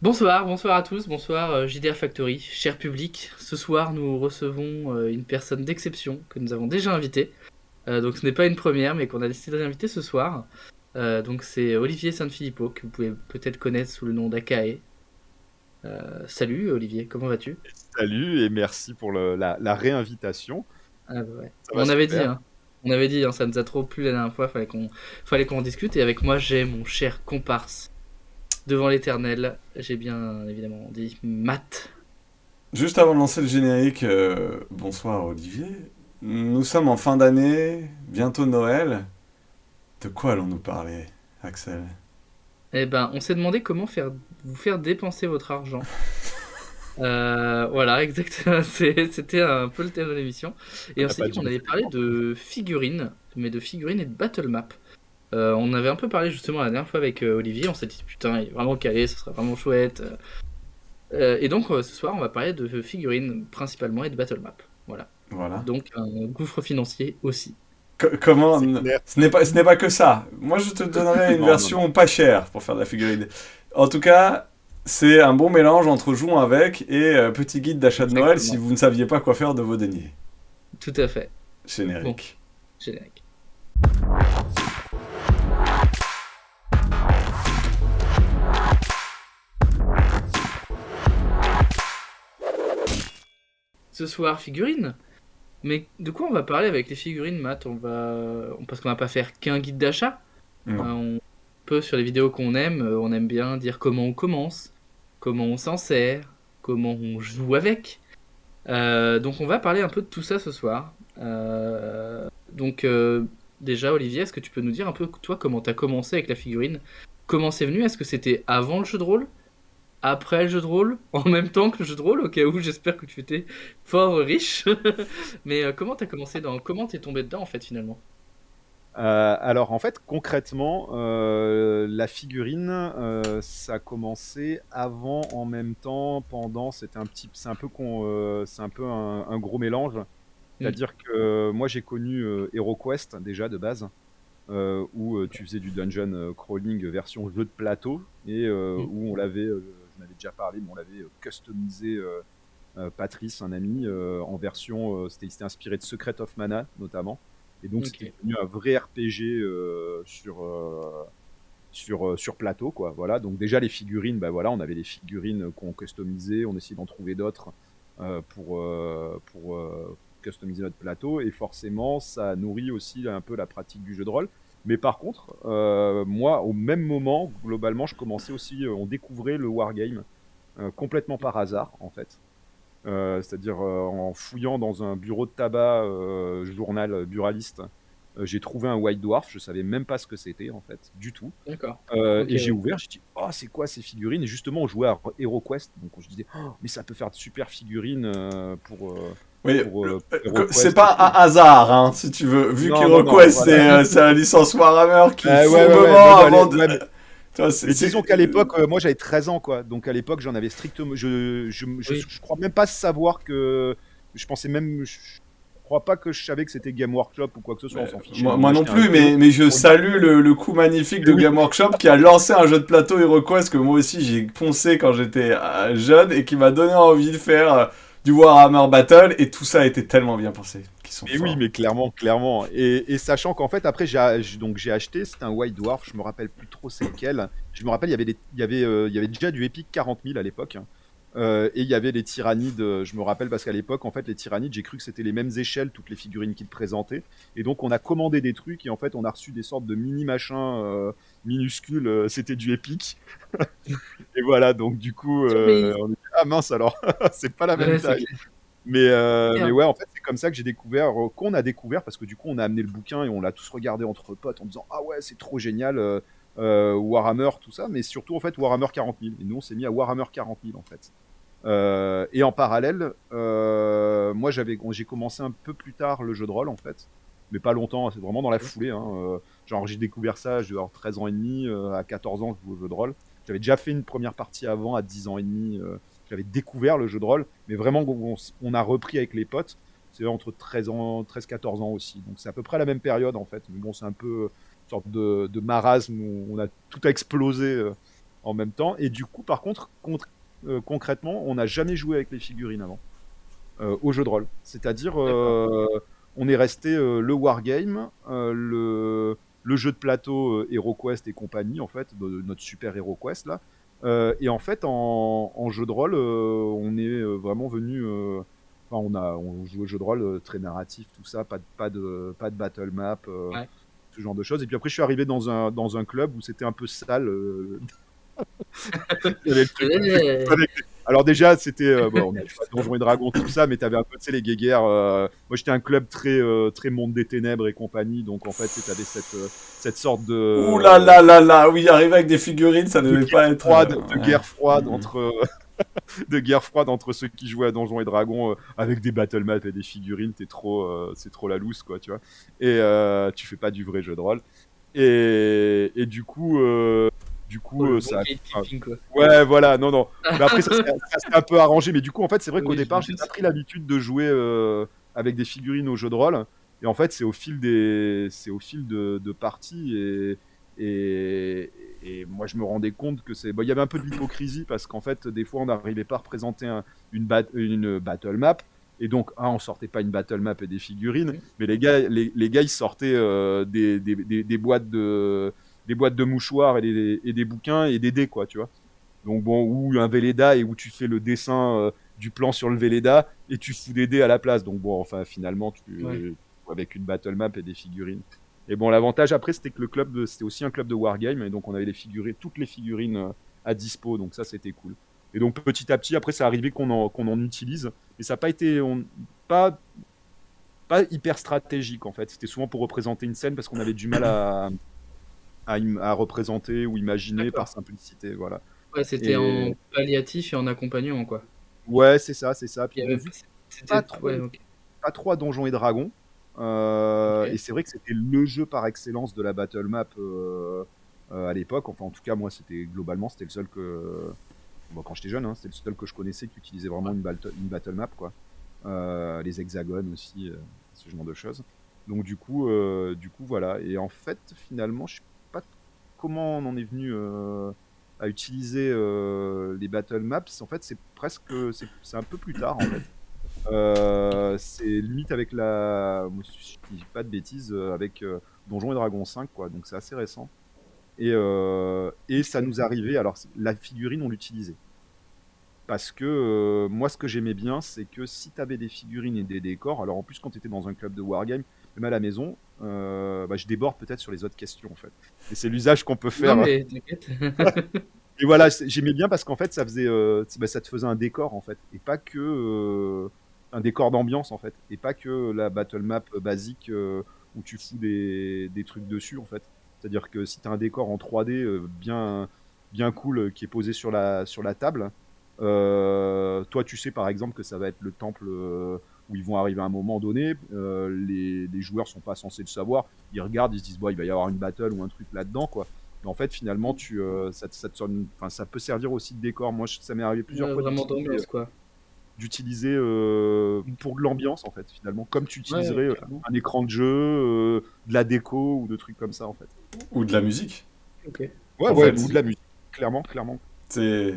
Bonsoir à tous, bonsoir JDR Factory, cher public. Ce soir, nous recevons une personne d'exception que nous avons déjà invitée. Donc ce n'est pas une première, mais qu'on a décidé de réinviter ce soir. Donc c'est Olivier Sanfilippo, que vous pouvez peut-être connaître sous le nom d'Akae. Salut Olivier, comment vas-tu? Salut et merci pour la réinvitation. Ah bah ouais. Ça va On avait dit, super. hein. Ça nous a trop plu la dernière fois, fallait qu'on en discute. Et avec moi, j'ai mon cher comparse devant l'éternel. J'ai bien évidemment dit Matt. Juste avant de lancer le générique, bonsoir Olivier. Nous sommes en fin d'année, bientôt Noël. De quoi allons-nous parler, Axel? Eh ben, on s'est demandé comment vous faire dépenser votre argent. Voilà, exactement. C'était un peu le thème de l'émission. Et On on n'a s'est pas dit de qu'on allait jingle. parler de figurines, mais de figurines et de battle map. On avait un peu parlé justement la dernière fois avec Olivier. On s'est dit putain, il est vraiment calé, ce serait vraiment chouette. Et donc ce soir, on va parler de figurines principalement et de battle map. Voilà. Voilà. Donc un gouffre financier aussi. Comment C'est clair. ce n'est pas que ça. Moi, je te donnerai une Non, non, non. version pas chère pour faire de la figurine. En tout cas, c'est un bon mélange entre jouons avec et petit guide d'achat de Noël si Exactement. vous ne saviez pas quoi faire de vos deniers. Tout à fait. Bon, Générique. générique. Ce soir, figurines. Mais de quoi on va parler avec les figurines, Matt? Parce qu'on va pas faire qu'un guide d'achat. Non. On peut, sur les vidéos qu'on aime, on aime bien dire comment on commence, comment on s'en sert, comment on joue avec. Donc on va parler un peu de tout ça ce soir. Déjà, Olivier, est-ce que tu peux nous dire un peu, toi, comment t'as commencé avec la figurine? Comment c'est venu? Est-ce que c'était avant le jeu de rôle? Après le jeu de rôle? En même temps que le jeu de rôle? Au cas où, j'espère que tu étais fort riche. Mais comment t'es tombé dedans, en fait, finalement? Alors en fait, concrètement, la figurine, ça a commencé avant, en même temps, pendant. C'est un peu un gros mélange. Hmm. C'est-à-dire que moi j'ai connu HeroQuest déjà de base, où tu faisais du dungeon crawling version jeu de plateau et Hmm. où on l'avait, j'en avais déjà parlé, mais on l'avait customisé. Patrice, un ami, en version, c'était inspiré de Secret of Mana notamment, et donc c'était Ok. devenu un vrai RPG sur plateau, quoi. Voilà, donc déjà les figurines, bah voilà, on avait les figurines qu'on customisait, on essayait d'en trouver d'autres pour customiser notre plateau, et forcément ça nourrit aussi un peu la pratique du jeu de rôle. Mais par contre, moi, au même moment, globalement, je commençais aussi, on découvrait le wargame complètement par hasard, en fait. C'est-à-dire en fouillant dans un bureau de tabac, journal buraliste, j'ai trouvé un White Dwarf. Je savais même pas ce que c'était en fait, du tout. D'accord. Et Ok, j'ai ouais. ouvert, j'ai dit, oh, c'est quoi ces figurines? Et justement, on jouait à HeroQuest, donc je disais, oh, mais ça peut faire de super figurines Oui, pour c'est HeroQuest et pas tout. un hasard, hein, si tu veux. Vu Non, non, non, qu'HeroQuest, voilà. c'est la licence Warhammer qui Ouais, ouais, ouais, fourbement non, non, avant de. ouais, mais Tu vois, disons qu'à l'époque, moi j'avais 13 ans, quoi. Donc à l'époque, j'en avais strictement. Oui. Je crois même pas savoir que. Je pensais même. Je crois pas que je savais que c'était Game Workshop ou quoi que ce soit. On s'en fichait. moi, Nous, on moi non achetait un plus, jeu mais je pour une. salue le coup magnifique Mais de oui, Game Workshop qui a lancé un jeu de plateau HeroQuest que moi aussi j'ai poncé quand j'étais jeune et qui m'a donné envie de faire du Warhammer Battle, et tout ça a été tellement bien pensé, qu'ils sont mais oui, forts. mais clairement, clairement. Et sachant qu'en fait, après, donc j'ai acheté, c'était un White Dwarf, je me rappelle plus trop c'est lequel. Je me rappelle, il y avait déjà du Epic 40 000 à l'époque, hein. Et il y avait les tyrannides, je me rappelle parce qu'à l'époque, en fait, les tyrannides, j'ai cru que c'était les mêmes échelles, toutes les figurines qu'ils te présentaient. Et donc, on a commandé des trucs et en fait, on a reçu des sortes de mini machins minuscules, c'était du Epic. Et voilà, donc du coup, Surprise. on était, ah mince alors, c'est pas la même Ouais, c'est taille. clair. Mais Merde. ouais, en fait, c'est comme ça que j'ai découvert, qu'on a découvert, parce que du coup, on a amené le bouquin et on l'a tous regardé entre potes en disant, ah ouais, c'est trop génial, Warhammer, tout ça, mais surtout, en fait, Warhammer 40 000. Et nous, on s'est mis à Warhammer 40 000, en fait. Et en parallèle, moi, j'ai commencé un peu plus tard le jeu de rôle, en fait, mais pas longtemps, c'est vraiment dans la foulée, hein. Genre, j'ai découvert ça, je devais avoir 13 ans et demi, à 14 ans, je jouais au jeu de rôle. J'avais déjà fait une première partie avant, à 10 ans et demi, j'avais découvert le jeu de rôle, mais vraiment, on a repris avec les potes. C'est entre 13 ans, 13-14 ans aussi. Donc c'est à peu près la même période en fait. Mais bon, c'est un peu une sorte de marasme où on a tout a explosé en même temps. Et du coup, par contre, concrètement, on n'a jamais joué avec les figurines avant au jeu de rôle. C'est-à-dire, on est resté le wargame, le jeu de plateau HeroQuest et compagnie, en fait, notre super HeroQuest là. Et en fait, en jeu de rôle, on est vraiment venu. Enfin, on joue au jeu de rôle très narratif, tout ça, pas de battle map, Ouais. ce genre de choses. Et puis après, je suis arrivé dans un club où c'était un peu sale. Il y avait le truc. Ouais. Alors déjà, c'était bon, on a joué à Donjons et Dragons, tout ça, mais t'avais un peu, tu sais, les guéguerres. Moi, j'étais un club très monde des ténèbres et compagnie, donc en fait, t'avais cette sorte Ouh là là là là, oui, arriver avec des figurines, ça devait pas être. de Ouais. guerre froide entre de guerre froide entre ceux qui jouaient à Donjons et Dragons avec des battle maps et des figurines. C'est trop la loose, quoi, tu vois. Et tu fais pas du vrai jeu de rôle. Et du coup, Oh, le bon ça. gatekeeping, quoi. Ouais, voilà, non, non. Mais après, ça s'est un peu arrangé. Mais du coup, en fait, c'est vrai qu'au Oui, départ, j'ai pas pris l'habitude de jouer avec des figurines au jeu de rôle. Et en fait, c'est au fil de parties. Et moi, je me rendais compte que bon, il y avait un peu de l'hypocrisie parce qu'en fait, des fois, on n'arrivait pas à représenter une battle map. Et donc, on sortait pas une battle map et des figurines, mais les gars ils sortaient des boîtes de mouchoirs et des bouquins et des dés, quoi, tu vois. Donc bon, ou un Velleda et où tu fais le dessin du plan sur le Velleda et tu fous des dés à la place. Donc bon, enfin finalement, Ouais. avec une battle map et des figurines. Et bon, l'avantage après, c'était que c'était aussi un club de wargame et donc on avait toutes les figurines à dispo. Donc ça, c'était cool. Et donc petit à petit, après, c'est arrivé qu'on en utilise, mais ça n'a pas été pas pas hyper stratégique en fait. C'était souvent pour représenter une scène parce qu'on avait du mal à représenter ou imaginer par D'accord. simplicité, voilà. Ouais, c'était Et en palliatif et en accompagnant, quoi. ouais, c'est ça, c'est ça. Puis Il y bon, avait vu c'était pas ouais, trop, OK. pas trop à Donjons et Dragons, et OK. c'est vrai que c'était le jeu par excellence de la battle map à l'époque. Enfin, en tout cas, moi, c'était le seul que, bon, quand j'étais jeune, hein, c'était le seul que je connaissais qui utilisait vraiment une battle map, quoi. Les hexagones aussi, ce genre de choses. Donc du coup, voilà. Et en fait, finalement, je sais pas comment on en est venu à utiliser les battle maps. En fait, c'est un peu plus tard, en fait. C'est limite avec moi, si je dis pas de bêtises, avec Donjons et Dragons 5, quoi. Donc c'est assez récent. Et ça nous arrivait. Alors la figurine, on l'utilisait. Parce que moi, ce que j'aimais bien, c'est que si tu avais des figurines et des décors, alors en plus, quand tu étais dans un club de wargame, même à la maison, bah, je déborde peut-être sur les autres questions, en fait. Et c'est l'usage qu'on peut Non, faire. mais t'inquiète. Et voilà, j'aimais bien parce qu'en fait, ça te faisait un décor, en fait. Et pas que. Un décor d'ambiance, en fait. Et pas que la battle map basique où tu fous des trucs dessus, en fait. C'est-à-dire que si tu as un décor en 3D bien cool qui est posé sur la table, toi, tu sais par exemple que ça va être le temple où ils vont arriver à un moment donné. Les joueurs sont pas censés le savoir. Ils regardent, ils se disent, bon, il va y avoir une battle ou un truc là-dedans, quoi. Mais en fait, finalement, ça peut servir aussi de décor. Moi, ça m'est arrivé plusieurs Ouais, fois vraiment d'ambiance, quoi. d'utiliser pour de l'ambiance, en fait, finalement. Comme tu Ouais, utiliserais clairement. un écran de jeu, de la déco ou de trucs comme ça, en fait. Ou de la musique, OK. Ouais, en ouais, fait. ou de la musique. Clairement, clairement. C'est.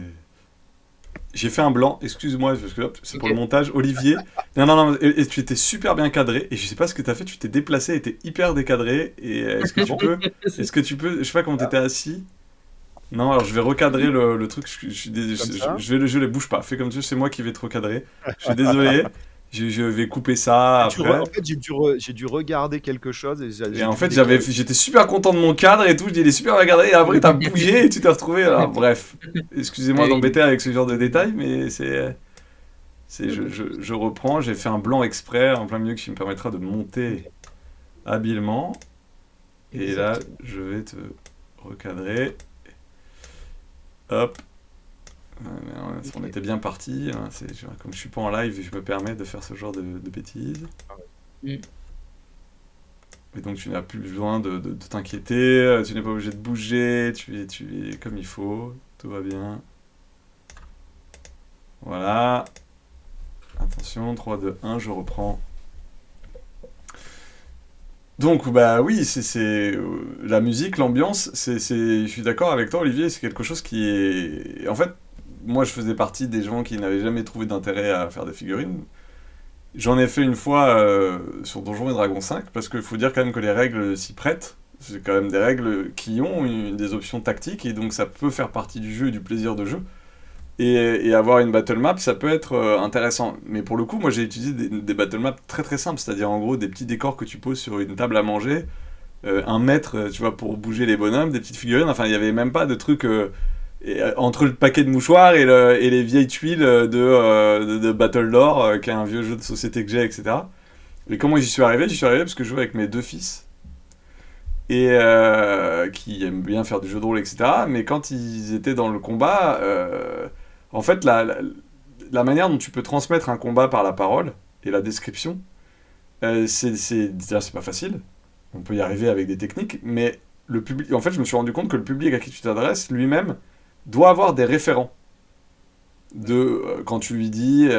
J'ai fait un blanc, excuse-moi, parce que hop, c'est pour le OK. montage. Olivier, non, non, non, et tu étais super bien cadré, et je sais pas ce que t'as fait, tu t'es déplacé, et t'es hyper décadré, et Ah bon? je sais pas comment t'étais assis. Non, alors je vais recadrer le truc, Comme ça? je les bouge pas, fais comme ça, c'est moi qui vais te recadrer. Je suis désolé, je vais couper ça En après. fait, j'ai dû regarder quelque chose et Et j'ai en dû fait, décaler. j'étais super content de mon cadre et tout, je dis il est super bien cadré, et après t'as bougé et tu t'es retrouvé, alors bref. Excusez-moi Eh oui. d'embêter avec ce genre de détails, mais je reprends, j'ai fait un blanc exprès en plein milieu qui me permettra de monter OK. habilement. Et là, Exactement. je vais te recadrer. Hop. On OK. était bien parti. Hein, comme je suis pas en live, je me permets de faire ce genre de bêtises. Mmh. Et donc tu n'as plus besoin de t'inquiéter, tu n'es pas obligé de bouger, tu es comme il faut, tout va bien. Voilà. Attention, 3, 2, 1, je reprends. Donc, bah oui, la musique, l'ambiance, je suis d'accord avec toi, Olivier, c'est quelque chose qui est... En fait, moi, je faisais partie des gens qui n'avaient jamais trouvé d'intérêt à faire des figurines. J'en ai fait une fois sur Donjons et Dragons 5, parce qu'il faut dire quand même que les règles s'y prêtent. C'est quand même des règles qui ont des options tactiques, et donc ça peut faire partie du jeu et du plaisir de jeu. Et avoir une battle map, ça peut être intéressant. Mais pour le coup, moi j'ai utilisé des battle maps très très simples, c'est-à-dire en gros des petits décors que tu poses sur une table à manger, un mètre, tu vois, pour bouger les bonhommes, des petites figurines, enfin il n'y avait même pas de trucs entre le paquet de mouchoirs et les vieilles tuiles de Battle d'Or, qui est un vieux jeu de société que j'ai, etc. Et comment j'y suis arrivé? J'y suis arrivé parce que je jouais avec mes deux fils, et qui aiment bien faire du jeu de rôle, etc. Mais quand ils étaient dans le combat, en fait, la manière dont tu peux transmettre un combat par la parole et la description, déjà, c'est pas facile. On peut y arriver avec des techniques, mais le public, en fait, je me suis rendu compte que le public à qui tu t'adresses, lui-même, doit avoir des référents. Quand tu lui dis il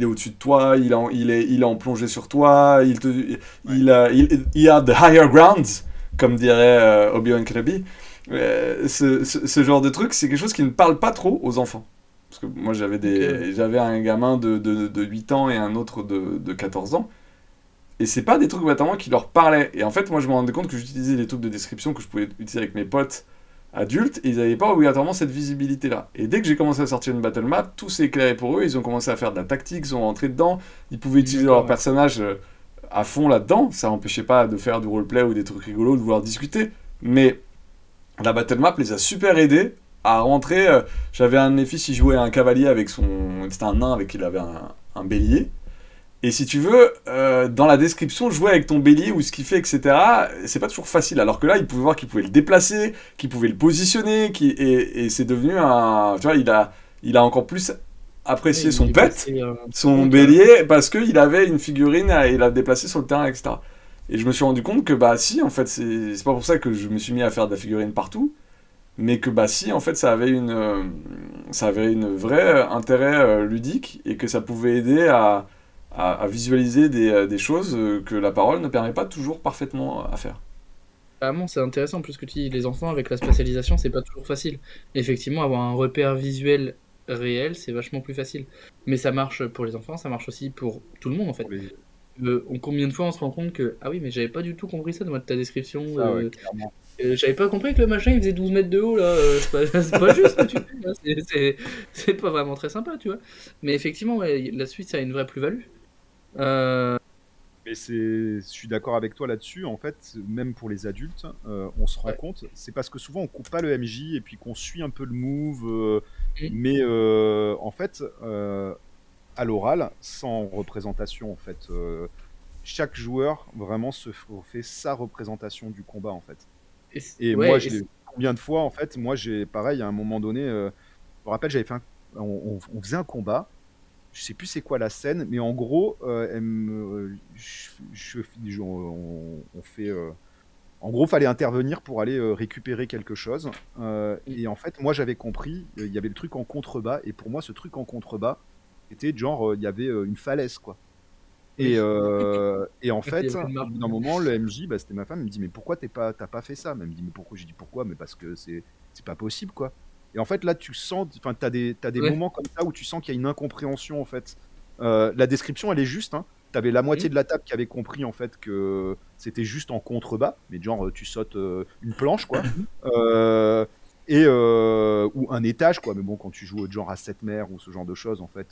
est au-dessus de toi, il est en plongée sur toi, il a the higher grounds, comme dirait Obi-Wan Kenobi. Ce genre de truc, c'est quelque chose qui ne parle pas trop aux enfants. Parce que moi, j'avais un gamin de 8 ans et un autre de 14 ans. Et c'est pas des trucs notamment qui leur parlaient. Et en fait, moi, je me rendais compte que j'utilisais les trucs de description que je pouvais utiliser avec mes potes adultes, et ils n'avaient pas obligatoirement cette visibilité-là. Et dès que j'ai commencé à sortir une battle map, tout s'est éclairé pour eux, ils ont commencé à faire de la tactique, ils sont rentrés dedans, ils pouvaient utiliser leur personnage à fond là-dedans, ça n'empêchait pas de faire du roleplay ou des trucs rigolos, de vouloir discuter, mais la battle map les a super aidés à rentrer. J'avais un de mes fils, il jouait un cavalier avec son... C'était un nain avec qui il avait un bélier. Et si tu veux, dans la description, jouer avec ton bélier ou ce qu'il fait, etc., c'est pas toujours facile. Alors que là, il pouvait voir qu'il pouvait le déplacer, qu'il pouvait le positionner, et c'est devenu un... Tu vois, il a encore plus apprécié son pet, son bélier, parce qu'il avait une figurine et il l'a déplacé sur le terrain, etc. Et je me suis rendu compte que, bah si, en fait, c'est pas pour ça que je me suis mis à faire de la figurine partout, mais que, bah si, en fait, ça avait une vraie intérêt ludique, et que ça pouvait aider à visualiser des choses que la parole ne permet pas toujours parfaitement à faire. Vraiment, c'est intéressant, plus que tu dis, les enfants avec la spatialisation, c'est pas toujours facile. Effectivement, avoir un repère visuel réel, c'est vachement plus facile. Mais ça marche pour les enfants, ça marche aussi pour tout le monde en fait. Combien de fois on se rend compte que ah oui, mais j'avais pas du tout compris ça dans ta description. Ouais, clairement. J'avais pas compris que le machin il faisait 12 mètres de haut là. C'est pas juste ce que tu fais là. C'est pas vraiment très sympa, tu vois. Mais effectivement, ouais, la suite ça a une vraie plus-value. Mais je suis d'accord avec toi là-dessus. En fait, même pour les adultes, on se rend compte, c'est parce que souvent on coupe pas le MJ et puis qu'on suit un peu le move, mais en fait, à l'oral, sans représentation, en fait, chaque joueur vraiment fait sa représentation du combat, en fait. Et moi, combien de fois, en fait, moi, pareil, à un moment donné, je me rappelle, j'avais fait on faisait un combat. Je sais plus c'est quoi la scène, mais en gros, on fait. En gros, fallait intervenir pour aller récupérer quelque chose. Et en fait, moi, j'avais compris, il y avait le truc en contrebas, et pour moi, ce truc en contrebas, c'était genre, il y avait une falaise, quoi. Et en fait, au bout d'un moment, le MJ, bah, c'était ma femme, elle me dit, mais pourquoi t'as pas fait ça? Elle me dit, mais pourquoi? J'ai dit, pourquoi? Mais parce que c'est pas possible, quoi. Et en fait, là, tu sens, enfin, t'as des moments comme ça où tu sens qu'il y a une incompréhension, en fait. La description, elle est juste, hein. T'avais la moitié de la table qui avait compris, en fait, que c'était juste en contrebas, mais genre, tu sautes une planche, quoi. Ou un étage, quoi. Mais bon, quand tu joues genre à 7 mers ou ce genre de choses, en fait.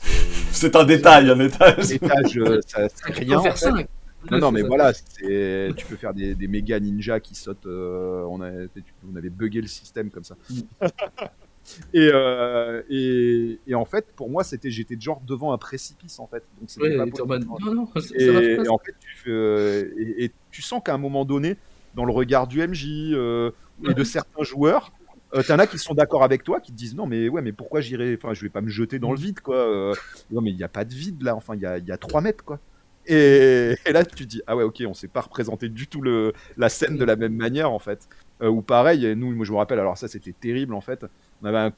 C'est un détail, un étage. Un étage, ça c'est rien. Faire 5. Non, mais voilà, tu peux faire des méga ninjas qui sautent. On avait buggé le système comme ça. Et en fait, pour moi, j'étais genre devant un précipice, en fait. Donc c'était pas possible. Non, ça et en fait, tu sens qu'à un moment donné, dans le regard du MJ et de certains joueurs, t'en as qui sont d'accord avec toi, qui te disent non, mais ouais, mais pourquoi je vais pas me jeter dans le vide, quoi. Non, mais il n'y a pas de vide là, enfin, il y a 3 mètres, quoi. Et là, tu te dis, ah ouais, ok, on s'est pas représenté du tout la scène de la même manière, en fait. Ou pareil, moi je me rappelle, alors ça c'était terrible, en fait. On avait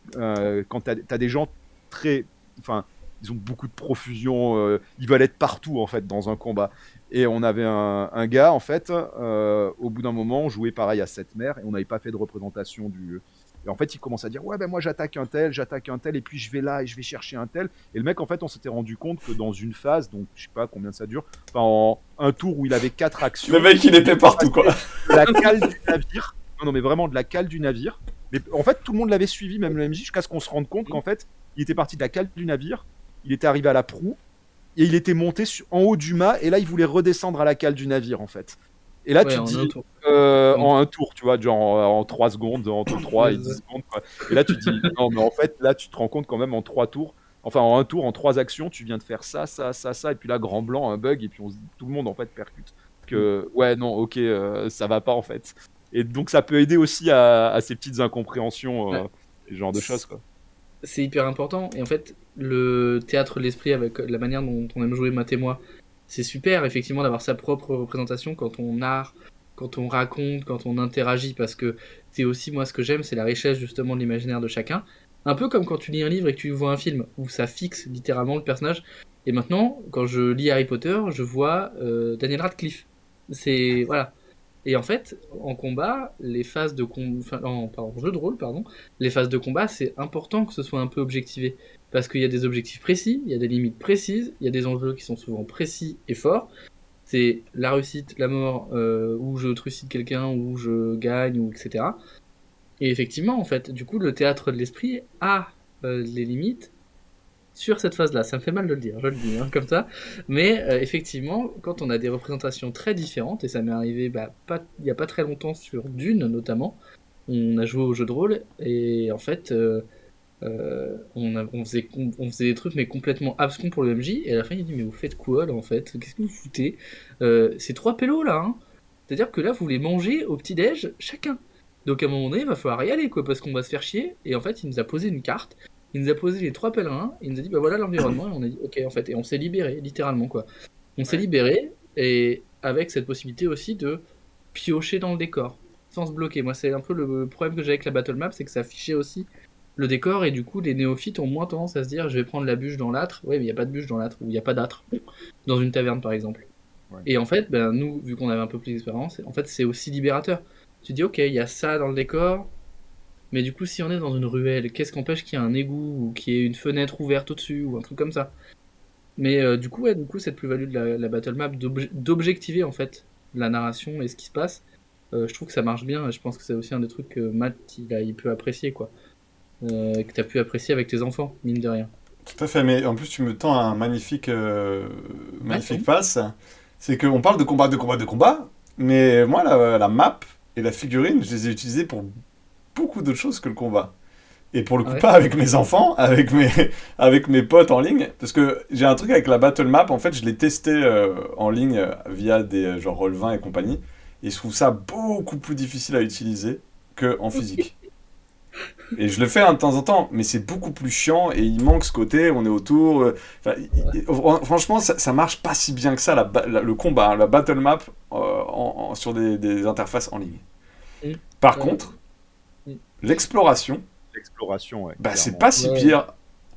quand t'as des gens très. Enfin, ils ont beaucoup de profusion, ils veulent être partout en fait dans un combat. Et on avait un gars en fait, au bout d'un moment, on jouait pareil à 7 mers et on n'avait pas fait de représentation du. Et en fait, il commence à dire ouais ben moi j'attaque un tel, et puis je vais là et je vais chercher un tel. Et le mec en fait, on s'était rendu compte que dans une phase, donc je sais pas combien ça dure, enfin en un tour où il avait 4 actions. Le mec il était partout quoi. La cale du navire. Non mais vraiment de la cale du navire. Mais en fait, tout le monde l'avait suivi, même le MJ, jusqu'à ce qu'on se rende compte qu'en fait, il était parti de la cale du navire, il était arrivé à la proue, et il était monté en haut du mât, et là, il voulait redescendre à la cale du navire, en fait. Et là, Ouais, tu en te dis, un tour. en un tour, tu vois, genre en 3 secondes, entre 3 et 10 secondes. Quoi. Et là, tu te dis, non, mais en fait, là, tu te rends compte quand même en 3 tours, enfin en un tour, en 3 actions, tu viens de faire ça, et puis là, grand blanc, un bug, et puis tout le monde, en fait, percute. Que, ouais, non, ok, ça va pas, en fait. Et donc, ça peut aider aussi à ces petites incompréhensions, Ouais. ce genre de choses, quoi. C'est hyper important. Et en fait, le théâtre de l'esprit, avec la manière dont on aime jouer Matt et moi, c'est super, effectivement, d'avoir sa propre représentation quand on narre, quand on raconte, quand on interagit, parce que c'est aussi, moi, ce que j'aime, c'est la richesse, justement, de l'imaginaire de chacun. Un peu comme quand tu lis un livre et que tu vois un film, où ça fixe littéralement le personnage. Et maintenant, quand je lis Harry Potter, je vois Daniel Radcliffe. C'est... Voilà. Et en fait, en combat, les phases de en jeu de rôle, pardon, les phases de combat, c'est important que ce soit un peu objectivé. Parce qu'il y a des objectifs précis, il y a des limites précises, il y a des enjeux qui sont souvent précis et forts. C'est la réussite, la mort, ou je trucide quelqu'un, ou je gagne, ou etc. Et effectivement, en fait, du coup, le théâtre de l'esprit a les limites sur cette phase-là. Ça me fait mal de le dire, je le dis, hein, comme ça. Mais effectivement, quand on a des représentations très différentes, et ça m'est arrivé il n'y a pas très longtemps sur Dune notamment, on a joué au jeu de rôle, et en fait, on faisait des trucs mais complètement abscons pour le MJ, et à la fin il dit mais vous faites quoi là en fait? Qu'est-ce que vous foutez? C'est 3 pélos là, hein. C'est-à-dire que là vous les mangez au petit-déj chacun. Donc à un moment donné il va falloir y aller quoi, parce qu'on va se faire chier, et en fait il nous a posé une carte, il nous a posé les 3 pèlerins, il nous a dit bah voilà l'environnement, et on a dit ok en fait, et on s'est libéré littéralement quoi. On s'est libéré, et avec cette possibilité aussi de piocher dans le décor sans se bloquer. Moi c'est un peu le problème que j'ai avec la battle map, c'est que ça affichait aussi le décor, et du coup les néophytes ont moins tendance à se dire je vais prendre la bûche dans l'âtre, ouais mais il n'y a pas de bûche dans l'âtre, ou il n'y a pas d'âtre dans une taverne par exemple. Ouais. Et en fait ben, nous vu qu'on avait un peu plus d'expérience, en fait c'est aussi libérateur. Tu dis ok il y a ça dans le décor, mais du coup si on est dans une ruelle, qu'est-ce qu'empêche qu'il y ait un égout ou qu'il y ait une fenêtre ouverte au-dessus ou un truc comme ça. Mais du coup cette plus-value de la battle map d'objectiver en fait la narration et ce qui se passe, je trouve que ça marche bien, et je pense que c'est aussi un des trucs que Matt il peut apprécier quoi. Que tu as pu apprécier avec tes enfants, mine de rien. Tout à fait, mais en plus tu me tends un magnifique, magnifique Ouais. passe. C'est qu'on parle de combat, mais moi la map et la figurine, je les ai utilisées pour beaucoup d'autres choses que le combat. Et pour le coup, Ah ouais. pas avec mes enfants, avec mes potes en ligne. Parce que j'ai un truc avec la battle map, en fait, je l'ai testé en ligne via des genre Roll20 et compagnie. Et je trouve ça beaucoup plus difficile à utiliser qu'en physique. Et je le fais hein, de temps en temps, mais c'est beaucoup plus chiant et il manque ce côté, on est autour. Franchement, ça marche pas si bien que ça, le combat, hein, la battle map sur des interfaces en ligne. Mm. Par Ouais. contre, Mm. l'exploration, L'exploration, ouais. bah, c'est clairement. pas si Ouais. pire.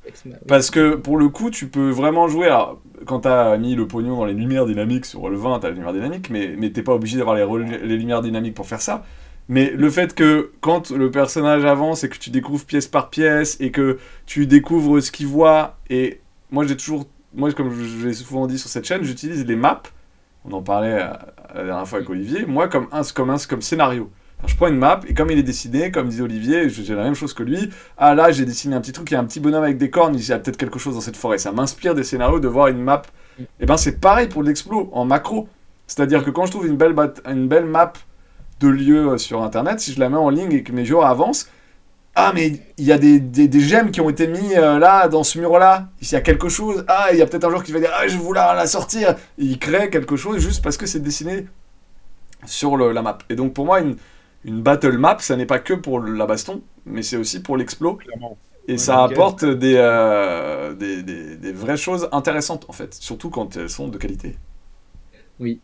Oui. Parce que pour le coup, tu peux vraiment jouer. Alors, quand t'as mis le pognon dans les lumières dynamiques sur le 20, t'as les lumières dynamiques, mais t'es pas obligé d'avoir les lumières dynamiques pour faire ça. Mais le fait que quand le personnage avance et que tu découvres pièce par pièce et que tu découvres ce qu'il voit, et moi comme je l'ai souvent dit sur cette chaîne, j'utilise les maps. On en parlait la dernière fois avec Olivier. Moi, comme scénario. Alors, je prends une map et comme il est dessiné, comme disait Olivier, j'ai la même chose que lui. Ah là, j'ai dessiné un petit truc, il y a un petit bonhomme avec des cornes, il y a peut-être quelque chose dans cette forêt. Ça m'inspire des scénarios de voir une map. Et ben c'est pareil pour l'explo en macro. C'est-à-dire que quand je trouve une belle map de lieu sur internet, si je la mets en ligne et que mes joueurs avancent, ah mais il y a des gemmes qui ont été mis là dans ce mur là, il y a quelque chose, ah il y a peut-être un joueur qui va dire ah je vais vouloir la sortir, et il crée quelque chose juste parce que c'est dessiné sur la map. Et donc pour moi une battle map ça n'est pas que pour la baston, mais c'est aussi pour l'explo, Clairement. et Ouais, ça ok. apporte des vraies choses intéressantes en fait, surtout quand elles sont de qualité. Oui.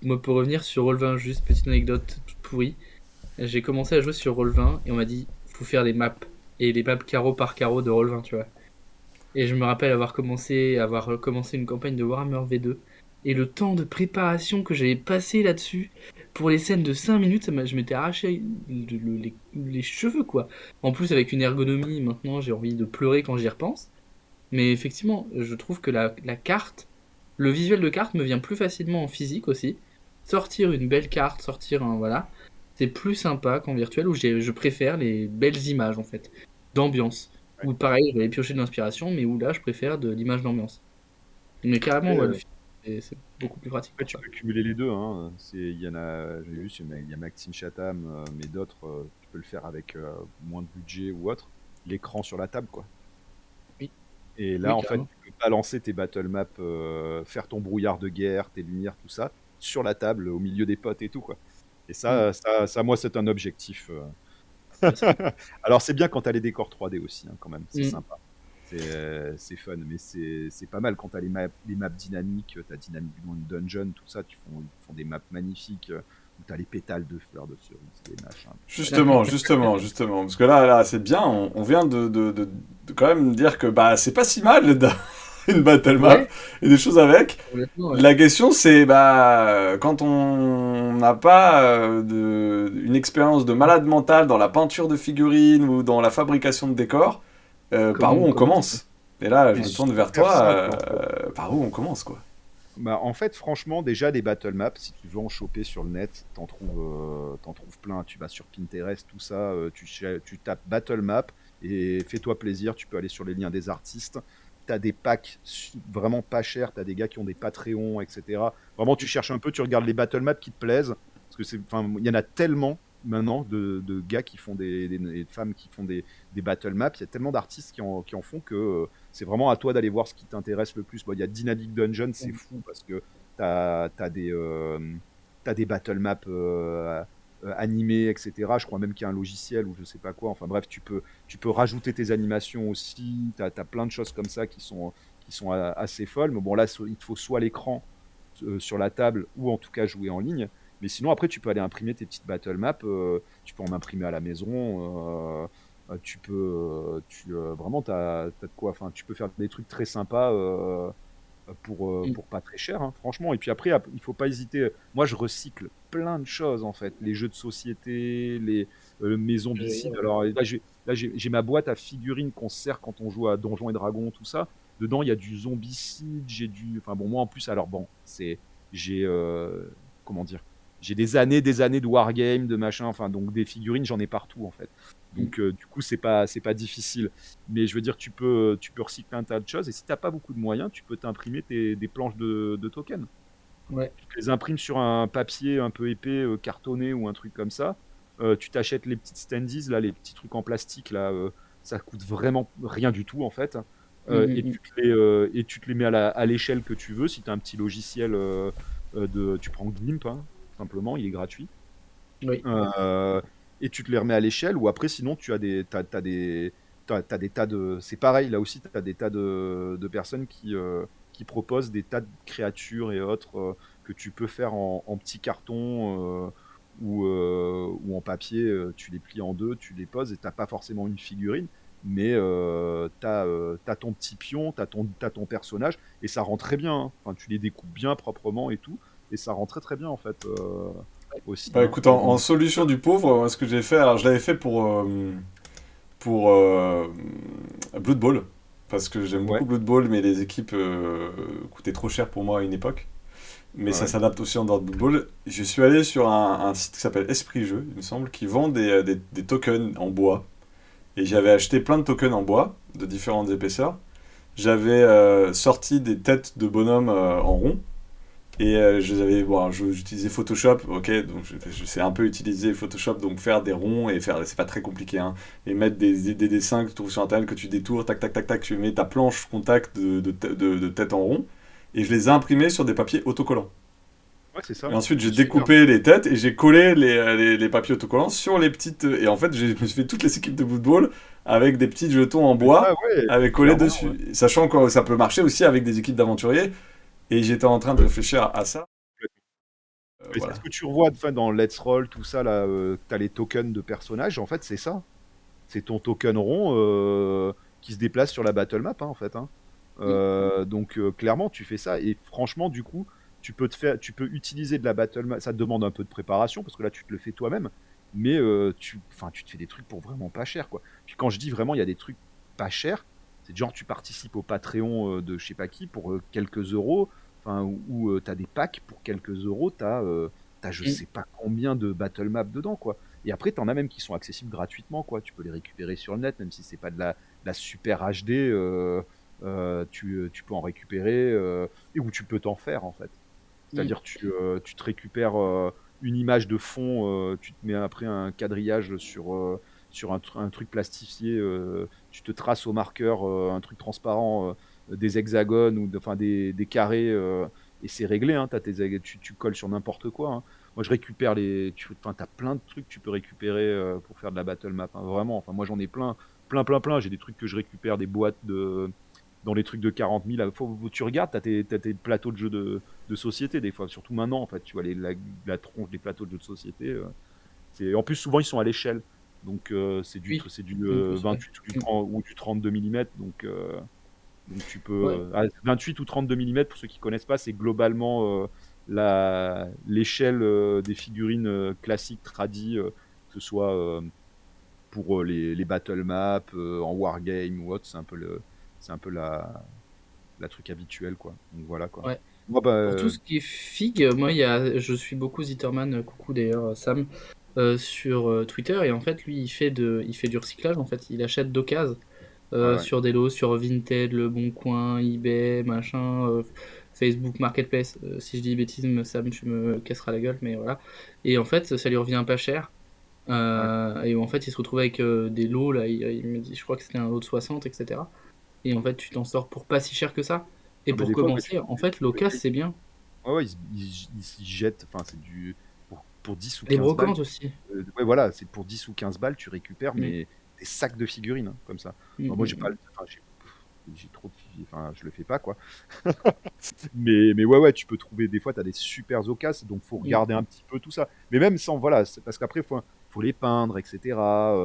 Moi, pour revenir sur Roll20, juste petite anecdote toute pourrie. J'ai commencé à jouer sur Roll20 et on m'a dit faut faire les maps. Et les maps carreau par carreau de Roll20, tu vois. Et je me rappelle avoir commencé une campagne de Warhammer V2. Et le temps de préparation que j'avais passé là-dessus, pour les scènes de 5 minutes, je m'étais arraché les cheveux, quoi. En plus, avec une ergonomie, maintenant, j'ai envie de pleurer quand j'y repense. Mais effectivement, je trouve que la carte, le visuel de carte me vient plus facilement en physique aussi. Sortir une belle carte, sortir un. Voilà. C'est plus sympa qu'en virtuel où je préfère les belles images en fait, d'ambiance. Ouais. Ou pareil, je vais aller piocher de l'inspiration, mais où là je préfère de l'image d'ambiance. Mais carrément, Après, ouais, le film, c'est beaucoup plus pratique après, pour tu ça. peux cumuler les deux. Hein. Il y en a, j'ai vu, il y a Maxime Chatham, mais d'autres, tu peux le faire avec moins de budget ou autre. L'écran sur la table, quoi. Oui, Et là, oui, en fait, carrément. tu peux balancer tes battle maps, faire ton brouillard de guerre, tes lumières, tout ça, sur la table, au milieu des potes et tout, quoi. Et Mm. moi, c'est un objectif. Bah, c'est bien. Alors, c'est bien quand t'as les décors 3D aussi, hein, quand même. C'est Mm. sympa. C'est fun, mais c'est pas mal quand t'as les maps dynamiques, t'as Dynamic Dungeon, tout ça, ils font des maps magnifiques, où t'as les pétales de fleurs de cerise, des machins. Justement. Parce que là c'est bien, on vient de quand même dire que bah, c'est pas si mal une battle map Ouais, et des choses avec. complètement, ouais. La question c'est, bah, quand on n'a pas une expérience de malade mental dans la peinture de figurines ou dans la fabrication de décors, par Comment où on on commence, quoi. commence? Et là, je C'est me tourne vers super toi, simple, en fait. par où on commence, quoi? Bah, en fait, franchement, déjà, des battle maps, si tu veux en choper sur le net, t'en trouves plein. Tu vas sur Pinterest, tout ça, tu tapes battle map et fais-toi plaisir. Tu peux aller sur les liens des artistes. T'as des packs vraiment pas chers. T'as des gars qui ont des Patreons, etc. Vraiment, tu cherches un peu, tu regardes les battle maps qui te plaisent. Parce que enfin, il y en a tellement maintenant de gars qui font et de femmes qui font des battle maps. Il y a tellement d'artistes qui en font que c'est vraiment à toi d'aller voir ce qui t'intéresse le plus. Bon, il y a Dynamic Dungeon, c'est fou parce que t'as des battle maps animés, etc. Je crois même qu'il y a un logiciel ou je sais pas quoi. Enfin bref, tu peux rajouter tes animations aussi. T'as plein de choses comme ça qui sont assez folles. Mais bon, là, il te faut soit l'écran sur la table ou en tout cas jouer en ligne. Mais sinon, après, tu peux aller imprimer tes petites battle maps. Tu peux en imprimer à la maison. Vraiment, t'as de quoi. Enfin, tu peux faire des trucs très sympas Mm. pour pas très cher, hein, franchement. Et puis après, il faut pas hésiter. Moi, je recycle plein de choses en fait. Les jeux de société, mes zombicides. Ouais. Alors j'ai ma boîte à figurines qu'on sert quand on joue à Donjons et Dragons, tout ça. Dedans, il y a du zombicide, Enfin bon, moi en plus, alors bon, j'ai comment dire, j'ai des années de wargame, de machin. Enfin donc des figurines, j'en ai partout en fait. Mm. Donc du coup, c'est pas difficile. Mais je veux dire, tu peux recycler un tas de choses. Et si t'as pas beaucoup de moyens, tu peux t'imprimer des planches de tokens. Ouais. Tu te les imprimes sur un papier un peu épais, cartonné ou un truc comme ça. Tu t'achètes les petites standees, là, les petits trucs en plastique, là. Ça coûte vraiment rien du tout, en fait. Mm. Et tu te les mets à l'échelle que tu veux. Si tu as un petit logiciel, tu prends Gimp, hein, simplement, il est gratuit. Oui. Euh, et tu te les remets à l'échelle, ou après, sinon, t'as des tas de. C'est pareil, là aussi, tu as des tas de personnes qui proposent des tas de créatures et autres que tu peux faire en petits cartons ou en papier. Tu les plies en deux, tu les poses et t'as pas forcément une figurine, mais t'as ton petit pion, t'as ton personnage, et ça rend très bien. Hein. Enfin, tu les découpes bien proprement et tout, et ça rend très très bien en fait aussi. Bah Hein. écoute, en solution du pauvre, moi, ce que j'ai fait, alors je l'avais fait pour Blood Bowl, parce que j'aime beaucoup Ouais, Blood Bowl, mais les équipes coûtaient trop cher pour moi à une époque. Mais ça ouais. s'adapte aussi en dehors de Blood Bowl. Je suis allé sur un site qui s'appelle Esprit Jeu, il me semble, qui vend des tokens en bois. Et j'avais acheté plein de tokens en bois, de différentes épaisseurs. J'avais sorti des têtes de bonhommes en rond. Et j'utilisais Photoshop, ok, donc je sais un peu utiliser Photoshop, donc faire des ronds et faire, c'est pas très compliqué, hein, et mettre des dessins que tu trouves sur internet, que tu détours, tac tac tac tac, tu mets ta planche contact de tête en rond, et je les ai imprimés sur des papiers autocollants. Ouais, c'est Et ça. ensuite j'ai C'est super. découpé les têtes et j'ai collé les papiers autocollants sur les petites. Et en fait, je me suis fait toutes les équipes de football avec des petits jetons en Mais bois ça, ouais, avec collés clairement. dessus. Sachant que ça peut marcher aussi avec des équipes d'aventuriers. Et j'étais en train de réfléchir à ça. Mais c'est Voilà. ce que tu revois enfin, dans Let's Roll, tout ça, là, t'as les tokens de personnages, en fait, c'est ça. C'est ton token rond. qui se déplacent sur la battle map, hein, en fait. Hein. Donc clairement, tu fais ça et franchement, du coup, tu peux utiliser de la battle map. Ça te demande un peu de préparation parce que là, tu te le fais toi-même, mais tu te fais des trucs pour vraiment pas cher, quoi. Puis quand je dis vraiment, il y a des trucs pas chers, c'est genre tu participes au Patreon de je sais pas qui pour quelques euros, enfin ou t'as des packs pour quelques euros, t'as je sais pas combien de battle map dedans, quoi. Et après, t'en as même qui sont accessibles gratuitement, quoi. Tu peux les récupérer sur le net, même si c'est pas de la super HD. Tu peux en récupérer et où tu peux t'en faire, en fait. C'est-à-dire tu te récupères une image de fond, tu te mets après un quadrillage sur un truc plastifié, tu te traces au marqueur un truc transparent, des hexagones ou enfin des carrés, et c'est réglé, hein, tu colles sur n'importe quoi. Hein. Moi je récupère t'as plein de trucs que tu peux récupérer pour faire de la battle map, hein, vraiment. Enfin, moi j'en ai plein. J'ai des trucs que je récupère, des boîtes dans les trucs de 40 000. Tu regardes, t'as tes plateaux de jeux de société des fois, surtout maintenant en fait, tu vois la tronche des plateaux de jeux de société. En plus souvent ils sont à l'échelle, donc c'est du 28 ou du 32 mm, donc tu peux 28 ou 32 mm pour ceux qui connaissent pas, c'est globalement l'échelle des figurines classiques tradies, que ce soit pour les battle maps en wargame ou autre, c'est un peu la truc habituel, quoi. Donc voilà, quoi. Ouais. Moi, Pour tout ce qui est fig, moi je suis beaucoup Zitterman, coucou d'ailleurs Sam, sur Twitter, et en fait lui il fait du recyclage, en fait il achète d'occasion sur des lots, sur Vinted, Le Bon Coin, eBay, machin, Facebook Marketplace, si je dis bêtises Sam tu me casseras la gueule, mais voilà, et en fait ça lui revient pas cher. Et en fait il se retrouve avec des lots là, il me dit, je crois que c'était un lot de 60, etc. Et en fait tu t'en sors pour pas si cher que ça. Et pour commencer, en fait l'occasion c'est bien. Ouais, ils s'y jettent, enfin c'est pour 10 ou 15 les balles. brocantes aussi. Ouais, voilà, c'est pour 10 ou 15 balles, tu récupères mais des sacs de figurines, hein, comme ça. Moi j'ai pas j'ai trop de enfin je le fais pas, quoi. mais ouais, tu peux trouver, des fois t'as des super occasions, donc faut regarder un petit peu tout ça, mais même sans, voilà, c'est parce qu'après faut les peindre, etc.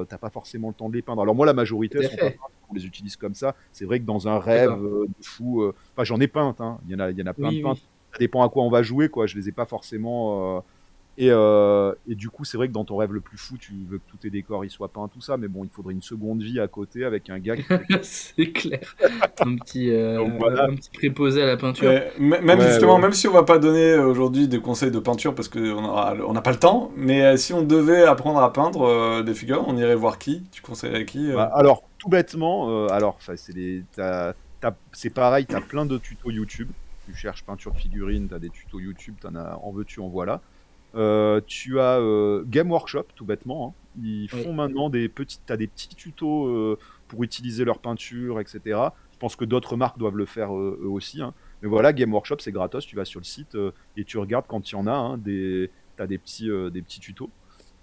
T'as pas forcément le temps de les peindre. Alors moi la majorité sont pas peintes, on les utilise comme ça. C'est vrai que dans un rêve de fou, enfin j'en ai peint, hein. Il y en a plein de peintes. Ça dépend à quoi on va jouer, quoi. Je les ai pas forcément et du coup c'est vrai que dans ton rêve le plus fou, tu veux que tous tes décors ils soient peints, tout ça, mais bon, il faudrait une seconde vie à côté avec un gars qui c'est clair. un petit préposé à la peinture. Même si on va pas donner aujourd'hui des conseils de peinture parce qu'on n'a pas le temps, mais si on devait apprendre à peindre des figures, on irait voir qui? Tu conseillerais qui? Alors tout bêtement, c'est pareil, t'as plein de tutos YouTube. Tu cherches peinture de figurines, t'as des tutos YouTube, t'en as, en veux-tu, en voilà. Tu as Game Workshop, tout bêtement, hein. Ils font maintenant t'as des petits tutos pour utiliser leur peinture, etc. Je pense que d'autres marques doivent le faire eux aussi, hein. Mais voilà, Game Workshop, c'est gratos, tu vas sur le site et tu regardes quand il y en a, hein, t'as des petits tutos.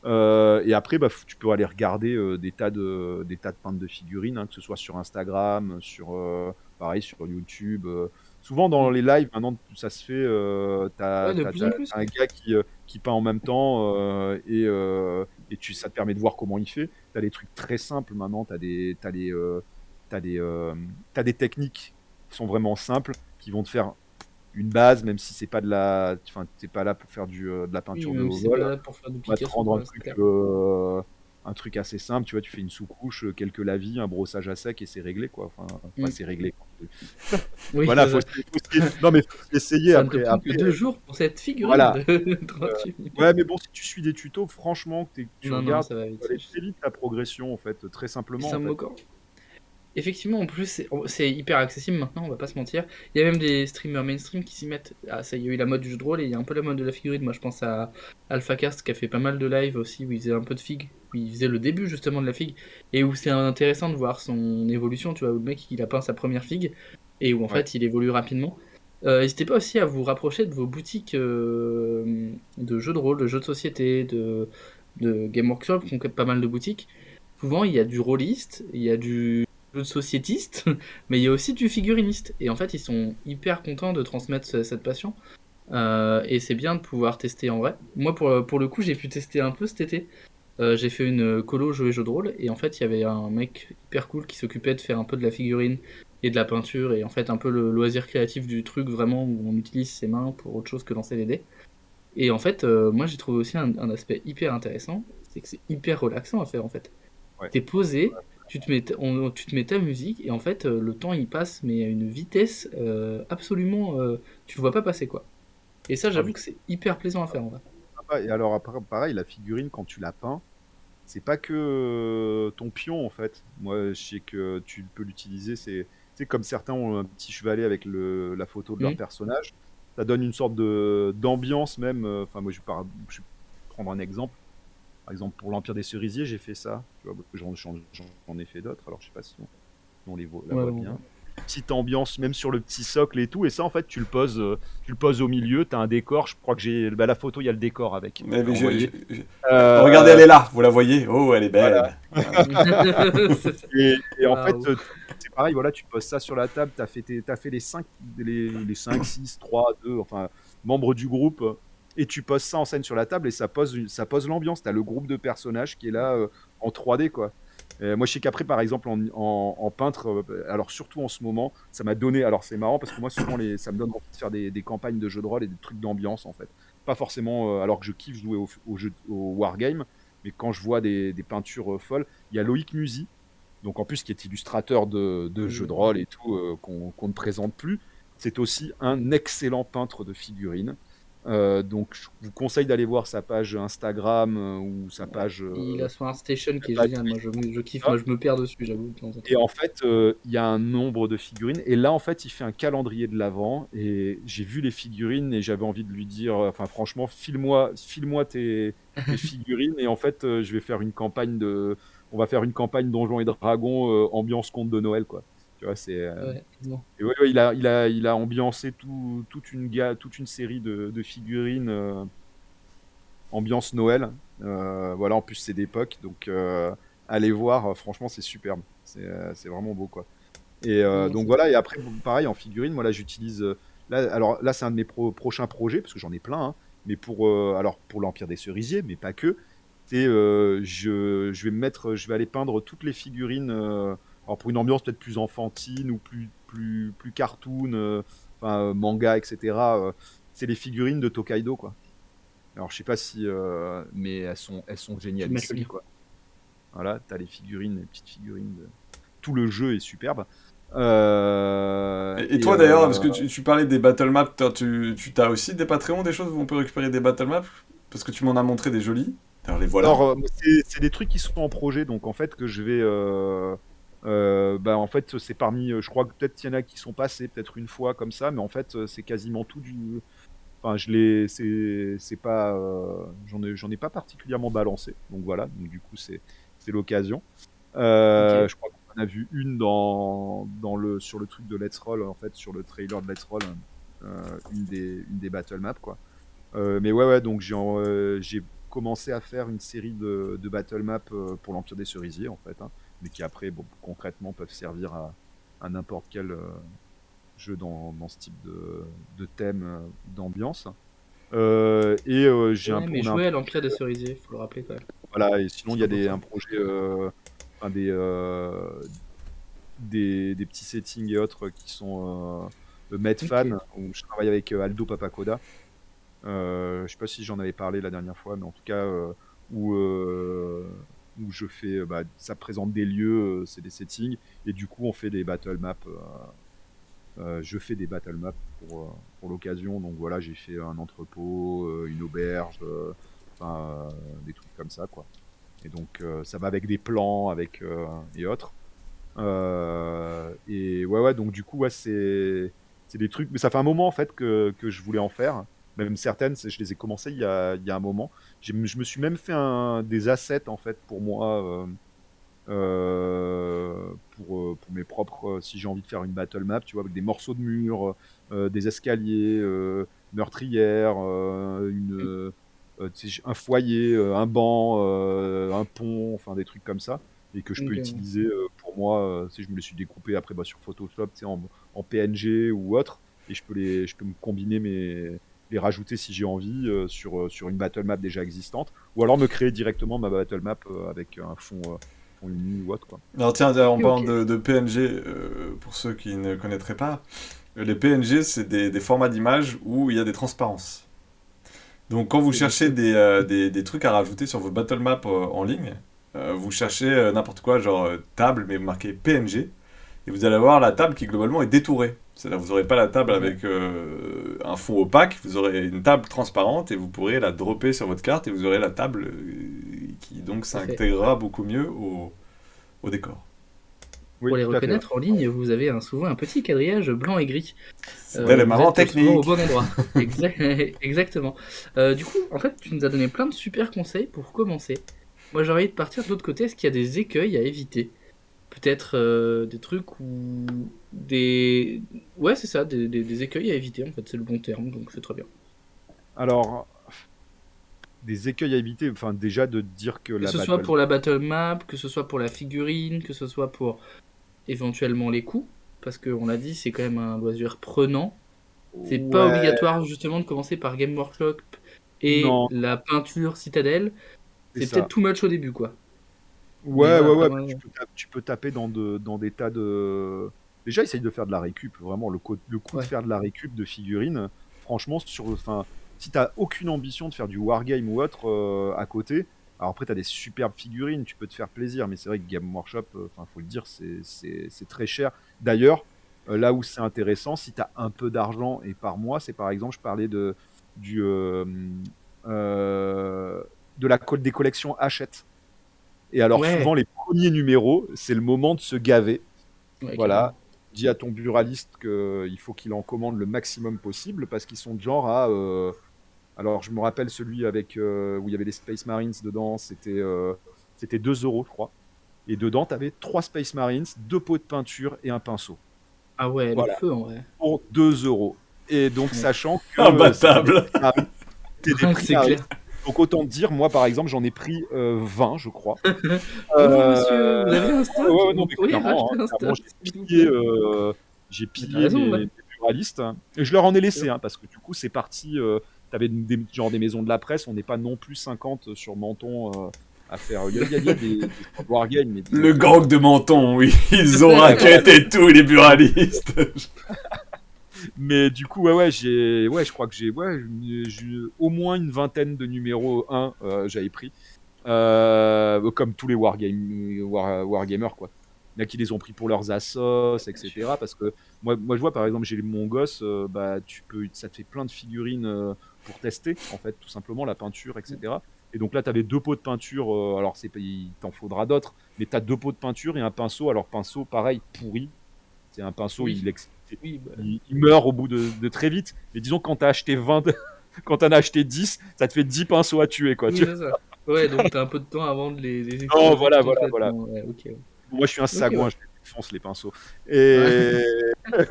Et après, tu peux aller regarder des tas de peintes de figurines, hein, que ce soit sur Instagram, pareil, sur YouTube. Souvent dans les lives, maintenant, ça se fait. T'as un gars qui peint en même temps et ça te permet de voir comment il fait. T'as des trucs très simples maintenant. T'as des techniques qui sont vraiment simples, qui vont te faire une base, même si c'est pas t'es pas là pour faire de la peinture de haut vol. On va te rendre un truc assez simple, tu vois, tu fais une sous-couche, quelques lavis, un brossage à sec et c'est réglé, quoi. Enfin, c'est réglé. Voilà, faut essayer. Ça ne te prend que 2 jours pour cette figurine. Voilà. Ouais, mais bon, si tu suis des tutos, franchement, tu regardes, ça va aller très vite la progression, en fait, très simplement. Effectivement, en plus, c'est hyper accessible maintenant, on va pas se mentir. Il y a même des streamers mainstream qui s'y mettent. Ah, ça, il y a eu la mode du jeu de rôle et il y a un peu la mode de la figurine. Moi, je pense à AlphaCast qui a fait pas mal de live aussi, où il faisait un peu de figue, où il faisait le début justement de la figue, et où c'est intéressant de voir son évolution. Tu vois, le mec, il a peint sa première figue, et où en fait, il évolue rapidement. N'hésitez pas aussi à vous rapprocher de vos boutiques de jeux de rôle, de jeux de société, de Game Workshop, qui ont pas mal de boutiques. Souvent, il y a du rôliste, il y a du jeu de sociétiste, mais il y a aussi du figuriniste. Et en fait, ils sont hyper contents de transmettre cette passion. Et c'est bien de pouvoir tester en vrai. Moi, pour le coup, j'ai pu tester un peu cet été. j'ai fait une colo jeu et jeu de rôle, et en fait, il y avait un mec hyper cool qui s'occupait de faire un peu de la figurine et de la peinture, et en fait, un peu le loisir créatif du truc, vraiment, où on utilise ses mains pour autre chose que lancer les dés. Et en fait, moi, j'ai trouvé aussi un aspect hyper intéressant, c'est que c'est hyper relaxant à faire, en fait. Ouais. T'es posé, tu te mets ta musique, et en fait, le temps, il passe, mais à une vitesse absolument... tu le vois pas passer, quoi. Et ça, Ah j'avoue oui. que c'est hyper plaisant à faire, en vrai. Et alors, après, pareil, la figurine, quand tu la peins, c'est pas que ton pion, en fait. Moi, je sais que tu peux l'utiliser. C'est, tu sais, comme certains ont un petit chevalet avec la photo de leur Hmm. personnage. Ça donne une sorte d'ambiance même. Enfin, moi, je vais prendre un exemple. Par exemple, pour l'Empire des Cerisiers, j'ai fait ça. Tu vois, j'en ai fait d'autres. Alors, je sais pas si on la Ouais, voit bon, bien. ouais. Petite ambiance, même sur le petit socle et tout. Et ça, en fait, tu le poses au milieu. Tu as un décor. Je crois que la photo, il y a le décor avec. Je Mais, peux mais envoyer. regardez, Euh, elle est là, vous la voyez? Oh, elle est voilà. belle. C'est ça. Et en fait, Waouh. c'est pareil, voilà, tu poses ça sur la table, t'as fait les 5, 6, 3, 2, enfin, membres du groupe, et tu poses ça en scène sur la table, et ça pose l'ambiance. T'as le groupe de personnages qui est là en 3D, quoi. Moi, je sais qu'après, par exemple, en peintre, alors surtout en ce moment, ça m'a donné. Alors, c'est marrant parce que moi, souvent, ça me donne envie de faire des campagnes de jeux de rôle et des trucs d'ambiance, en fait. Pas forcément, alors que je kiffe jouer au Wargame, mais quand je vois des peintures folles, il y a Loïc Musy, donc en plus qui est illustrateur de jeux de rôle et tout, qu'on ne présente plus. C'est aussi un excellent peintre de figurines. Donc je vous conseille d'aller voir sa page Instagram ou sa Ouais. page, Il a son ArtStation qui est page génial. Moi, je kiffe. Twitter. Moi, je me perds dessus, j'avoue, de temps en temps. Et en fait, il y a un nombre de figurines. Et là, en fait, il fait un calendrier de l'Avent. Et j'ai vu les figurines et j'avais envie de lui dire, enfin, franchement, file-moi tes figurines. Et en fait, je vais faire on va faire une campagne Donjons et Dragons, ambiance conte de Noël, quoi. Tu vois, Ouais, non. et ouais, ouais, il a ambiancé toute une série de figurines, ambiance Noël. Voilà, en plus, c'est d'époque. Donc, allez voir, franchement, c'est superbe. C'est vraiment beau, quoi. Et Non, donc c'est voilà, et après, pareil, en figurine, moi là j'utilise. Alors là, c'est un de mes prochains projets, parce que j'en ai plein, hein, mais alors, pour l'Empire des Cerisiers, mais pas que. Je vais aller peindre toutes les figurines, alors pour une ambiance peut-être plus enfantine ou plus cartoon, enfin manga, etc. C'est les figurines de Tokaido, quoi. Alors je sais pas si. Mais elles sont j'imagine génialissimes, bien. quoi. Voilà, t'as les figurines, les petites figurines. Tout le jeu est superbe. Et toi d'ailleurs, parce que tu parlais des battle maps, toi, tu t'as aussi des Patreons, des choses où on peut récupérer des battle maps? Parce que tu m'en as montré des jolis. Alors les voilà. Alors, c'est des trucs qui sont en projet, donc en fait que je vais. Bah, en fait, c'est parmi. Je crois que peut-être il y en a qui sont passés peut-être une fois comme ça, mais en fait, c'est quasiment tout du. Enfin, c'est pas. J'en ai pas particulièrement balancé, donc voilà. Donc du coup, c'est l'occasion. Ok. Je crois qu'on en a vu une sur le truc de Let's Roll, en fait, sur le trailer de Let's Roll, une des battle maps, quoi. Mais ouais, ouais, donc j'ai commencé à faire une série de battle maps pour l'Empire des Cerisiers, en fait, hein, mais qui après, bon, concrètement, peuvent servir à n'importe quel jeu dans ce type de thème, d'ambiance. Ouais, mais On a un jouer à projet, l'Empire des Cerisiers, faut le rappeler quand même. voilà, et sinon C'est il y a un important. projet, enfin, des petits settings et autres qui sont Ok. Medfan, où je travaille avec Aldo Papacoda. Je sais pas si j'en avais parlé la dernière fois, mais en tout cas, où, euh, où je fais, ça présente des lieux, c'est des settings, et du coup, on fait des battle maps. Je fais des battle maps pour l'occasion. Donc voilà, j'ai fait un entrepôt, une auberge, enfin, des trucs comme ça, quoi. Et donc, ça va avec des plans, et autres. Et ouais, ouais, donc du coup, ouais, c'est des trucs. Mais ça fait un moment en fait que je voulais en faire. Même certaines, je les ai commencées il y a un moment. Je me suis même fait des assets en fait pour moi, pour mes propres. Si j'ai envie de faire une battle map, tu vois, avec des morceaux de mur, des escaliers, meurtrières, un foyer, un banc, un pont, enfin des trucs comme ça, et que je peux Ok, ouais. utiliser pour moi. Si je me les suis découpés après sur Photoshop, tu sais, en PNG ou autre, et je peux me combiner les rajouter si j'ai envie sur une battle map déjà existante, ou alors me créer directement ma battle map avec un fond uni ou autre, quoi. Alors tiens, en Ok, parlant ok. de PNG, pour ceux qui ne connaîtraient pas, les PNG, c'est des formats d'images où il y a des transparences. Donc quand vous C'est des cherchez trucs. des trucs à rajouter sur vos battle maps en ligne, vous cherchez n'importe quoi, genre table, mais marqué PNG, et vous allez avoir la table qui globalement est détourée. C'est-à-dire vous n'aurez pas la table Ouais. avec un fond opaque, vous aurez une table transparente et vous pourrez la dropper sur votre carte et vous aurez la table qui donc Tout à fait. s'intégrera beaucoup mieux au décor. Oui, Pour les tout à fait. Ouais. reconnaître en ligne, vous avez souvent un petit quadrillage blanc et gris. C'est bel et Vous marrant êtes souvent au technique. bon endroit. Exactement. Du coup, en fait, tu nous as donné plein de super conseils pour commencer. Moi, j'aurais envie de partir de l'autre côté. Est-ce qu'il y a des écueils à éviter? Peut-être des trucs ou des... Ouais, c'est ça, des écueils à éviter, en fait, c'est le bon terme, donc c'est très bien. Alors, des écueils à éviter, enfin déjà de dire que Que la ce soit battle. pour la battle map, que ce soit pour la figurine, que ce soit pour éventuellement les coups, parce qu'on l'a dit, c'est quand même un loisir prenant. C'est pas Ouais, obligatoire justement de commencer par Game Workshop et non, la peinture Citadel. c'est C'est peut-être ça. too much au début, quoi. Mais Ouais, voilà, ouais, après ouais, moi. mais tu peux taper dans des tas de. Déjà, essaye de faire de la récup. Vraiment, le coup de Ouais. faire de la récup de figurines, franchement, enfin, si t'as aucune ambition de faire du wargame ou autre à côté, alors après, t'as des superbes figurines, tu peux te faire plaisir, mais c'est vrai que Game Workshop, enfin, faut le dire, c'est très cher. D'ailleurs, là où c'est intéressant, si t'as un peu d'argent, et par mois, c'est par exemple, je parlais du, euh, des collections Hachette. Et alors, Ouais, souvent, les premiers numéros, c'est le moment de se gaver. ouais, Voilà. carrément. Dis à ton buraliste qu'il faut qu'il en commande le maximum possible parce qu'ils sont de genre à. Alors, je me rappelle celui avec où il y avait les Space Marines dedans, c'était 2 euros, je crois. Et dedans, tu avais 3 Space Marines, 2 pots de peinture et un pinceau. Ah ouais, le Voilà, feu en vrai. pour 2 euros. Et donc, Ouais. sachant que Imbattable. c'était des prix C'est Marines. clair. Donc, autant te dire, moi, par exemple, j'en ai pris 20, je crois. Bonjour monsieur, vous avez un Ouais, stock? ouais, non, Vous mais pourriez clairement, racheter un clairement, stock, s'il vous pillé, plaît? euh, j'ai Mais t'as pillé raison, ouais. mes buralistes, hein. Et je leur en ai laissé, hein, parce que du coup, c'est parti. T'avais genre des maisons de la presse, on n'est pas non plus 50 sur Menton à faire. Il y a des wargames, mais disons Le que. gang de Menton, oui. Ils ont Ouais, voilà. raquetté tous les buralistes. Mais du coup, ouais, je crois que j'ai au moins une vingtaine de numéros 1, j'avais pris. Comme tous les wargamers, quoi. Il y en a qui les ont pris pour leurs assos, etc. Parce que moi, je vois, par exemple, j'ai mon gosse, bah, ça te fait plein de figurines pour tester, en fait, tout simplement, la peinture, etc. Et donc là, tu avais 2 pots de peinture, alors il t'en faudra d'autres, mais tu as 2 pots de peinture et un pinceau. Alors, pinceau, pareil, pourri. C'est un pinceau, Oui, oui, bah, il meurt au bout de très vite. Mais disons, quand tu as acheté 20, quand t'en as acheté 10, ça te fait 10 pinceaux à tuer, quoi. oui, c'est ça. Ouais, donc t'as un peu de temps avant de les Non, exploser voilà, voilà, voilà. complètement. Ouais, ok. Moi, je suis un Ok, sagouin, ouais. je les défonce les pinceaux. Ouais. Et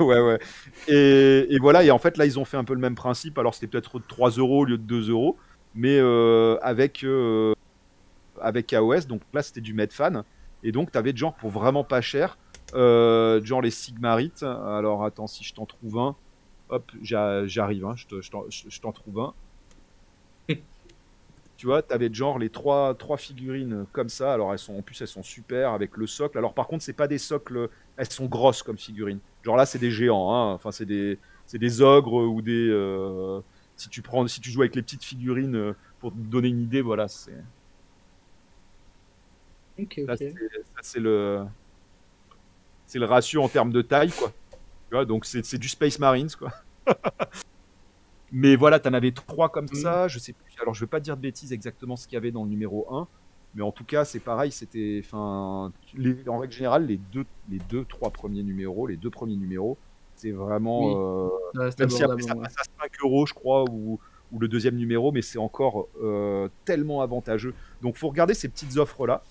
ouais, ouais. Et voilà. Et en fait, là, ils ont fait un peu le même principe. Alors, c'était peut-être 3 euros au lieu de 2 euros, mais avec AOS. Donc là, c'était du Medfan. Et donc, t'avais genre pour vraiment pas cher, genre les Sigmarites. Alors, attends, si je t'en trouve un, hop, j'arrive. Hein, je t'en trouve un. Tu vois, tu avais genre les trois figurines comme ça. Alors, en plus, elles sont super avec le socle. Alors, par contre, c'est pas des socles, elles sont grosses comme figurines. Genre là, c'est des géants, hein. Enfin, c'est des ogres ou des. Si tu joues avec les petites figurines, pour te donner une idée, voilà, Ok, ça, ok. c'est le ratio en termes de taille, quoi. Tu vois, donc c'est du Space Marines, quoi. Mais voilà, t'en avais 3 comme Hmm. ça. Je sais plus. Alors, je vais pas dire de bêtises exactement ce qu'il y avait dans le numéro 1. Mais en tout cas, c'est pareil. C'était. Enfin, en règle générale, trois premiers numéros, les 2 premiers numéros, c'est vraiment. Oui, ça reste Même si après, abordable ça en vrai. passe à 5 euros, je crois, ou le deuxième numéro, mais c'est encore tellement avantageux. Donc, faut regarder ces petites offres-là.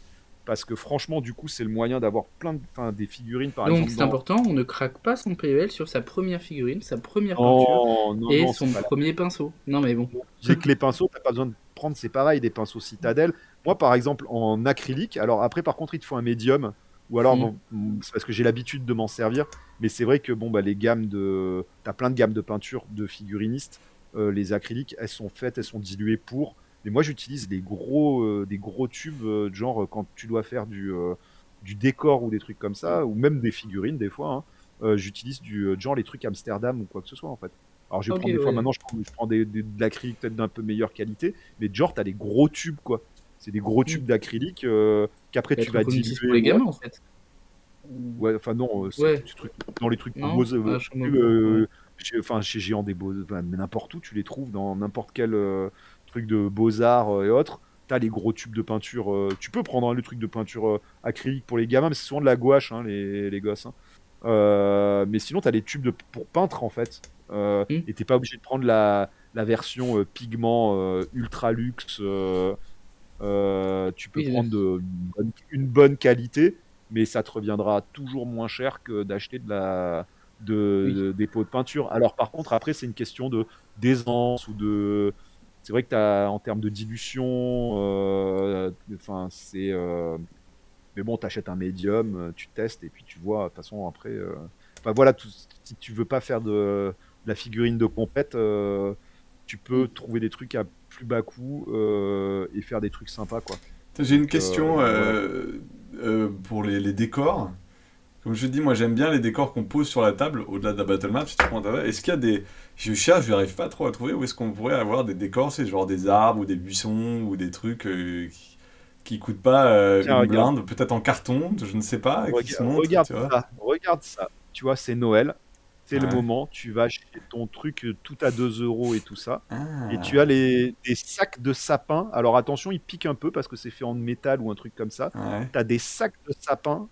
Parce que franchement, du coup, c'est le moyen d'avoir enfin, des figurines, par Donc exemple, c'est dans. important, on ne craque pas son PEL sur sa première figurine, sa première peinture Non, non, et non, c'est son pas premier pinceau. Non mais bon. Je disais que les pinceaux, t'as pas besoin de prendre, c'est pareil, des pinceaux Citadel. Moi, par exemple, en acrylique, alors après, par contre, il te faut un médium, ou alors, Hmm. bon, c'est parce que j'ai l'habitude de m'en servir, mais c'est vrai que, bon, bah, t'as plein de gammes de peinture de figurinistes, les acryliques, elles sont diluées pour. Mais moi, j'utilise des gros tubes, genre quand tu dois faire du décor ou des trucs comme ça, ou même des figurines des fois. Hein, j'utilise genre les trucs Amsterdam ou quoi que ce soit en fait. Alors je vais Ok, prendre des fois ouais. maintenant, je prends de l'acrylique peut-être d'un peu meilleure qualité, mais genre t'as des gros tubes quoi. C'est des gros Mm. tubes d'acrylique qu'après Ça va tu être vas qu'on utilise diluer pour les ou gamins, autre. en fait. Ouais, enfin non, c'est Ouais, des trucs dans les trucs pour non? beaux, Ah, je comprends pas. Ouais. chez Géant des Beaux, enfin, mais n'importe où tu les trouves dans n'importe quel truc de beaux-arts et autres. T'as les gros tubes de peinture. Tu peux prendre le truc de peinture acrylique pour les gamins, mais c'est souvent de la gouache, hein, les gosses. Hein. Mais sinon, t'as les tubes pour peintre en fait. Mm. Et t'es pas obligé de prendre la version pigment ultra luxe. Tu peux Oui, prendre une bonne qualité, mais ça te reviendra toujours moins cher que d'acheter oui. des pots de peinture. Alors par contre, après, c'est une question de d'aisance ou de. C'est vrai que en termes de dilution, enfin, mais bon, t'achètes un médium, tu testes et puis tu vois. De toute façon, après, enfin voilà, si tu veux pas faire de la figurine de compète, tu peux Mm. trouver des trucs à plus bas coût et faire des trucs sympas, quoi. J'ai une Donc, question voilà. pour les décors. Comme je te dis, moi j'aime bien les décors qu'on pose sur la table, au-delà de la battle map. Est-ce qu'il y a des. Je cherche, je n'arrive pas trop à trouver où est-ce qu'on pourrait avoir des décors, c'est genre des arbres ou des buissons ou des trucs qui coûtent pas Tiens, une regarde, blinde, peut-être en carton, je ne sais pas, qui se montrent, regarde tu vois. ça, regarde ça. Tu vois, c'est Noël, c'est le Ouais. moment, tu vas acheter ton truc tout à 2 euros et tout ça. Et tu as Ah, des sacs de sapin. Alors attention, ils piquent un peu parce que c'est fait en métal ou un truc comme ça. ouais. Tu as des sacs de sapin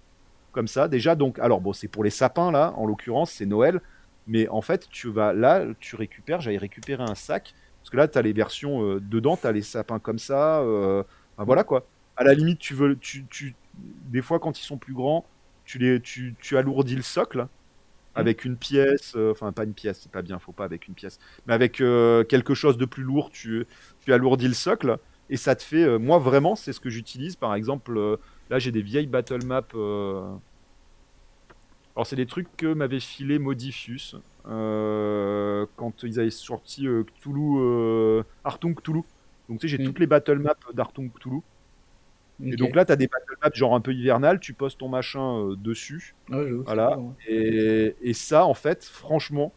comme ça déjà. Donc, alors bon, c'est pour les sapins là, en l'occurrence, c'est Noël. Mais en fait, tu vas là, tu récupères, j'allais récupérer un sac. Parce que là, tu as les versions dedans, tu as les sapins comme ça. Enfin, voilà quoi. À la limite, des fois, quand ils sont plus grands, tu alourdis le socle Hmm. avec une pièce, enfin pas une pièce, c'est pas bien, faut pas avec une pièce, mais avec quelque chose de plus lourd, tu alourdis le socle et ça te fait, moi vraiment, c'est ce que j'utilise. Par exemple, là j'ai des vieilles battle maps. Alors c'est des trucs que m'avait filé Modifius quand ils avaient sorti Cthulhu, Artung Cthulhu. Donc tu sais, j'ai Mm. toutes les battle maps d'Artung Cthulhu. Et donc Ok. là, tu as des battle maps genre un peu hivernales, tu poses ton machin dessus. Ah, ouais, j'avoue, c'est Voilà. cool, ouais. Et ça, en fait, franchement,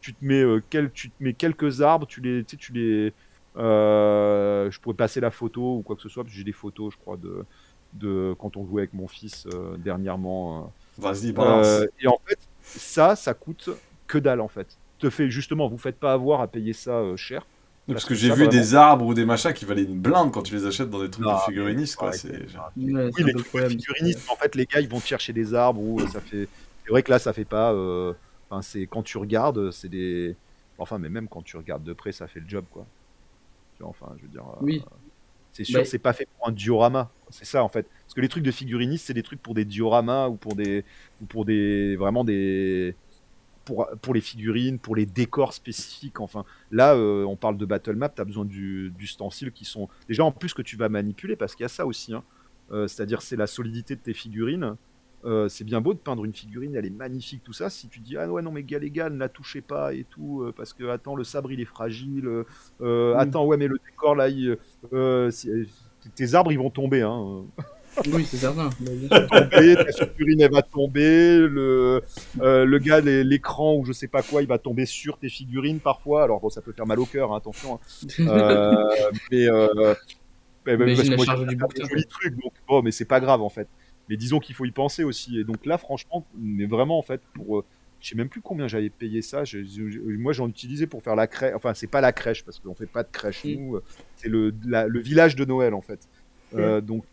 tu te mets quelques arbres, tu sais, je pourrais passer la photo ou quoi que ce soit, parce que j'ai des photos, je crois, de quand on jouait avec mon fils dernièrement. Vas-y, balance. Et en fait, ça coûte que dalle, en fait. Justement, vous faites pas avoir à payer ça cher, Parce parce que que j'ai ça, vu vraiment. des arbres ou des machins qui valaient une blinde quand tu les achètes dans des trucs de Non, mais figurinistes, faut quoi. arrêter, C'est faut genre. arrêter. Ouais, c'est Oui, un les peu le trucs de problème. figuristes, en fait, les gars, ils vont te chercher des arbres où ça fait. C'est vrai que là, ça fait pas. Enfin, c'est quand tu regardes, c'est des. Enfin, mais même quand tu regardes de près, ça fait le job, quoi. Tu vois, enfin, je veux dire, Oui. c'est Bah, sûr, c'est pas fait pour un diorama. C'est ça, en fait. Parce que les trucs de figuristes, c'est des trucs pour des dioramas ou pour des, vraiment des, pour les figurines, pour les décors spécifiques. Enfin, là, on parle de battle map, tu as besoin d'ustensiles qui sont déjà en plus que tu vas manipuler parce qu'il y a ça aussi. Hein. C'est-à-dire, c'est la solidité de tes figurines. C'est bien beau de peindre une figurine, elle est magnifique, tout ça. Si tu dis, ah ouais, non, mais gars, les gars, ne la touchez pas et tout, parce que, attends, le sabre, il est fragile. mm. Attends, ouais, mais le décor, là, tes arbres, ils vont tomber. Hein. Oui, c'est certain. Bah, bien sûr. Tomber, ta figurine elle va tomber, le gars, l'écran ou je sais pas quoi, il va tomber sur tes figurines parfois. Alors bon, ça peut faire mal au cœur, hein, attention. Hein. Euh, mais parce Imagine que la moi j'aime charge bien du faire des bouquin, quoi. jolis trucs, donc bon, mais c'est pas grave en fait. Mais disons qu'il faut y penser aussi. Et donc là, franchement, mais vraiment en fait, je sais même plus combien j'avais payé ça. Moi, j'en utilisais pour faire la crèche. Enfin, c'est pas la crèche parce qu'on fait pas de crèche Mm. nous. C'est le village de Noël en fait. Ouais. Donc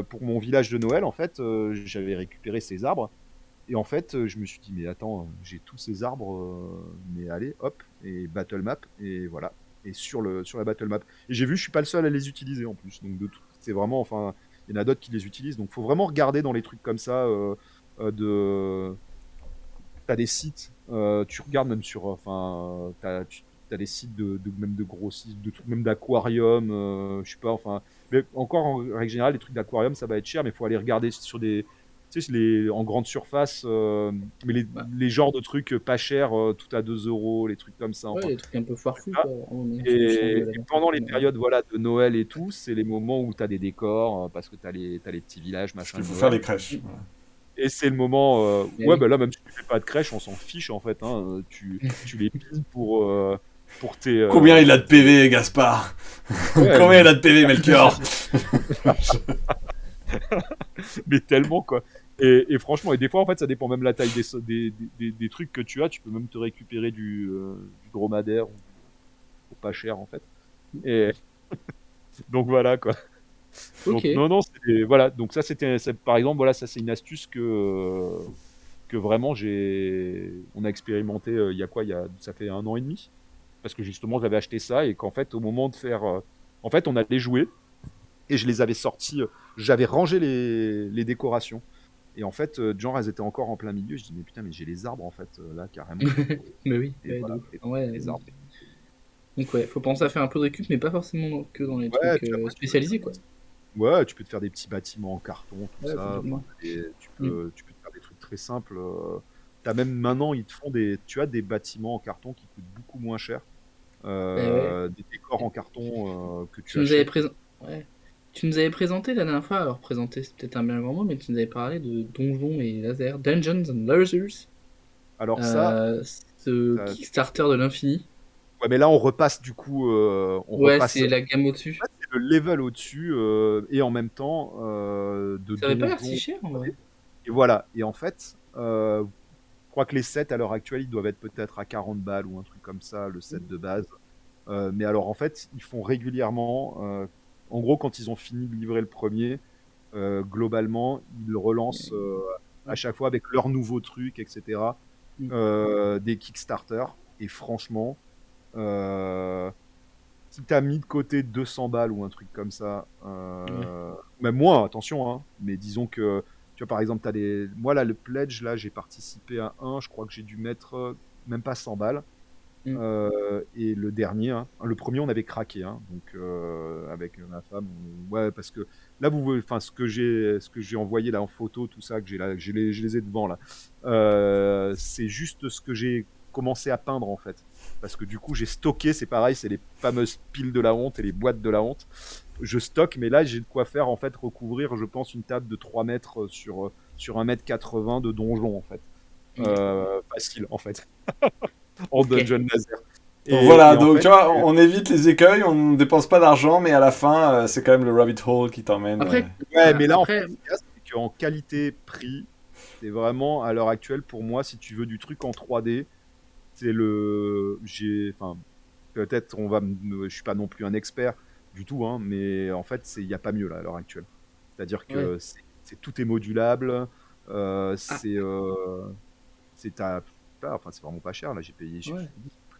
pour mon village de Noël, en fait, j'avais récupéré ces arbres. Et en fait, je me suis dit, mais attends, j'ai tous ces arbres, mais allez, hop, et battle map, et voilà. Et sur la battle map. Et j'ai vu, je suis pas le seul à les utiliser en plus. Donc c'est vraiment, enfin, il y en a d'autres qui les utilisent. Donc faut vraiment regarder dans les trucs comme ça. T'as des sites, tu regardes même sur, enfin, t'as des sites même de gros sites, de trucs même d'aquarium, je sais pas, enfin, mais encore en règle générale, les trucs d'aquarium, ça va être cher, mais il faut aller regarder sur tu sais, en grande surface, mais Bah, les genres de trucs pas chers, tout à 2 euros, les trucs comme ça, ouais, enfin. les trucs un peu farfous, Ah, quoi. Oh non, c'est du champ de Et, la et mer. pendant les périodes voilà, de Noël et tout, c'est les moments où tu as des décors, parce que t'as les petits villages, Parce machin qu'il de faut faire Noël. les crèches. Mm. Voilà. Et c'est le moment, Mais ouais, oui. bah là, même si tu fais pas de crèche, on s'en fiche en fait. Hein, tu les piles pour tes. Combien il a de PV, Gaspard? Ouais, Combien il a de PV, Melchior? mais tellement quoi. Et franchement, et des fois en fait, ça dépend même la taille des trucs que tu as. Tu peux même te récupérer du dromadaire ou pas cher en fait. Et donc voilà quoi. Ok. Donc non, non, voilà. Donc ça, par exemple, voilà, ça c'est une astuce que vraiment on a expérimenté. Il y a quoi? Ça fait 1 an et demi. Parce que justement, j'avais acheté ça et qu'en fait, au moment de faire, en fait, on allait jouer et je les avais sortis. J'avais rangé les décorations et en fait, genre, elles étaient encore en plein milieu. Je dis mais putain, mais j'ai les arbres en fait là carrément. Mais oui, Et ouais, de voilà, ouf. Ouais, les arbres. donc ouais, faut penser à faire un peu de récup, mais pas forcément que dans les Ouais, trucs puis après, spécialisés, quoi. ouais, tu peux te faire des petits bâtiments en carton, tout Ouais, ça. Enfin, complètement. et Mm. tu peux te faire des trucs très simples. T'as même maintenant, ils te font tu as des bâtiments en carton qui coûtent beaucoup moins cher. Bah ouais. Des décors en carton que tu Tu nous avais achètes. présenté. Ouais. Tu nous avais présenté la dernière fois, alors présenté c'est peut-être un bien grand mot, mais tu nous avais parlé de donjons et lasers, Dungeons and Lasers, Alors ça, ce ça- Kickstarter de l'infini. ouais, mais là on repasse du coup, on Ouais, repasse. c'est la gamme au-dessus. Ouais, c'est le level au-dessus et en même temps de Ça avait pas l'air si donjons. cher en vrai. Et voilà. Et en fait, je crois que les sets à l'heure actuelle, ils doivent être peut-être à 40 balles ou un truc comme ça, le set de base. Mais alors en fait, ils font régulièrement. En gros, quand ils ont fini de livrer le premier, globalement, ils le relancent à Ouais. chaque fois avec leurs nouveaux trucs, etc. Mm. Des Kickstarter. Et franchement, si tu as mis de côté 200 balles ou un truc comme ça, Ouais. même moins, attention, hein, mais disons que, tu vois, par exemple, moi, là, le pledge, là, j'ai participé à un, je crois que j'ai dû mettre même pas 100 balles. Mm. Et le dernier, hein, le premier, on avait craqué, hein, donc avec ma femme, ouais, parce que là, enfin, ce que j'ai envoyé là en photo, tout ça, que j'ai là, je les ai devant là, c'est juste ce que j'ai commencé à peindre en fait, parce que du coup, j'ai stocké, c'est pareil, c'est les fameuses piles de la honte et les boîtes de la honte. Je stocke, mais là, j'ai de quoi faire en fait recouvrir, je pense, une table de 3 mètres sur 1,80 m de donjon en fait. Facile en fait. En Ok. dungeon laser. Donc voilà, Et en donc fait, tu vois, on évite les écueils, on ne dépense pas d'argent, mais à la fin, c'est quand même le rabbit hole qui t'emmène. Après, ouais, mais là, en fait, après, ce qu'il y a, c'est qu'en qualité-prix, c'est vraiment, à l'heure actuelle, pour moi, si tu veux du truc en 3D, enfin, peut-être, je suis pas non plus un expert du tout, hein, mais en fait, il n'y a pas mieux, là, à l'heure actuelle. C'est-à-dire ouais. que tout est modulable, Ah, enfin, c'est vraiment pas cher, là, j'ai payé, ouais.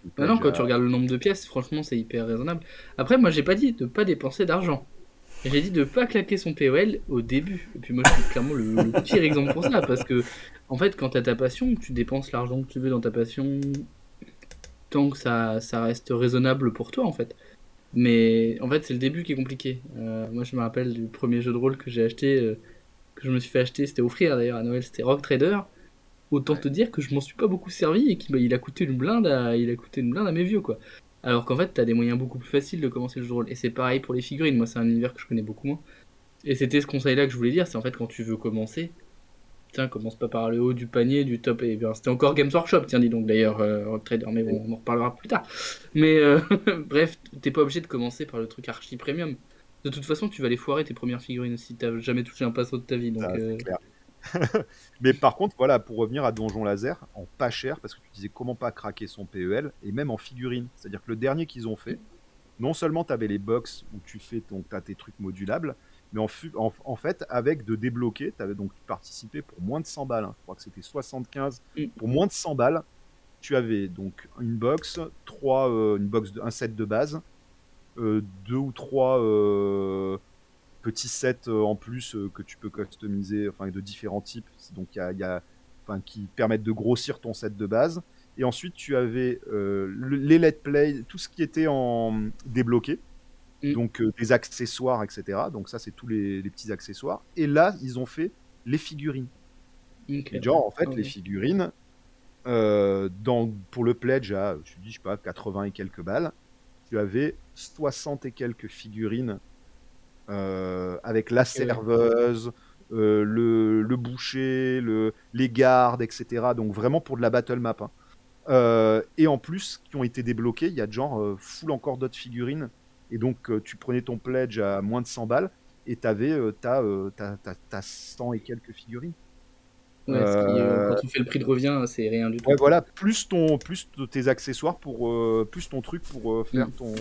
le Maintenant, pledge quand tu regardes le nombre de pièces, franchement, c'est hyper raisonnable. Après, moi, j'ai pas dit de pas dépenser d'argent. J'ai dit de pas claquer son POL au début. Et puis moi, je suis clairement le pire exemple pour ça. Parce que, en fait, quand t'as ta passion, tu dépenses l'argent que tu veux dans ta passion, tant que ça reste raisonnable pour toi, en fait. Mais en fait, c'est le début qui est compliqué. Moi, je me rappelle du premier jeu de rôle que j'ai acheté, que je me suis fait acheter, c'était offrir d'ailleurs à Noël, c'était Rock Trader. Autant te dire que je m'en suis pas beaucoup servi et qu'il a coûté une blinde à mes vieux, quoi. Alors qu'en fait, t'as des moyens beaucoup plus faciles de commencer le jeu de rôle. Et c'est pareil pour les figurines. Moi, c'est un univers que je connais beaucoup moins. Et c'était ce conseil-là que je voulais dire, c'est en fait quand tu veux commencer, tiens, commence pas par le haut du panier, du top. Et bien, c'était encore Games Workshop, tiens, dis donc d'ailleurs, Rock Trader, mais bon, on en reparlera plus tard. Mais bref, t'es pas obligé de commencer par le truc archi premium. De toute façon, tu vas les foirer tes premières figurines si t'as jamais touché un pinceau de ta vie. Donc, ça, c'est clair. Mais par contre, voilà, pour revenir à Donjon Laser, en pas cher, parce que tu disais comment pas craquer son PEL, et même en figurine. C'est-à-dire que le dernier qu'ils ont fait, non seulement tu avais les box où tu fais t'as tes trucs modulables, mais en fait, avec de débloquer, tu avais donc participé pour moins de 100 balles. Hein. Je crois que c'était 75. Pour moins de 100 balles, tu avais donc une box, un set de base, 2 ou 3 petits sets en plus que tu peux customiser, enfin de différents types. Donc enfin, qui permettent de grossir ton set de base. Et ensuite, tu avais les let's play, tout ce qui était en débloqué, donc des accessoires, etc. Donc ça, c'est tous les petits accessoires. Et là, ils ont fait les figurines. Ok, Et genre, en fait, ouais. les figurines, pour le pledge à, je sais pas, 80 et quelques balles, tu avais 60 et quelques figurines avec la Ouais. serveuse, le boucher, les gardes, etc. Donc vraiment pour de la battle map, hein. Et en plus, qui ont été débloqués, il y a genre full encore d'autres figurines. Et donc, tu prenais ton pledge à moins de 100 balles et t'as 100 et quelques figurines. Ouais, ce qui, Euh, quand on fait le prix de revient, c'est rien du tout, ouais, quoi. voilà, plus tes accessoires plus ton truc pour faire Mm. ton.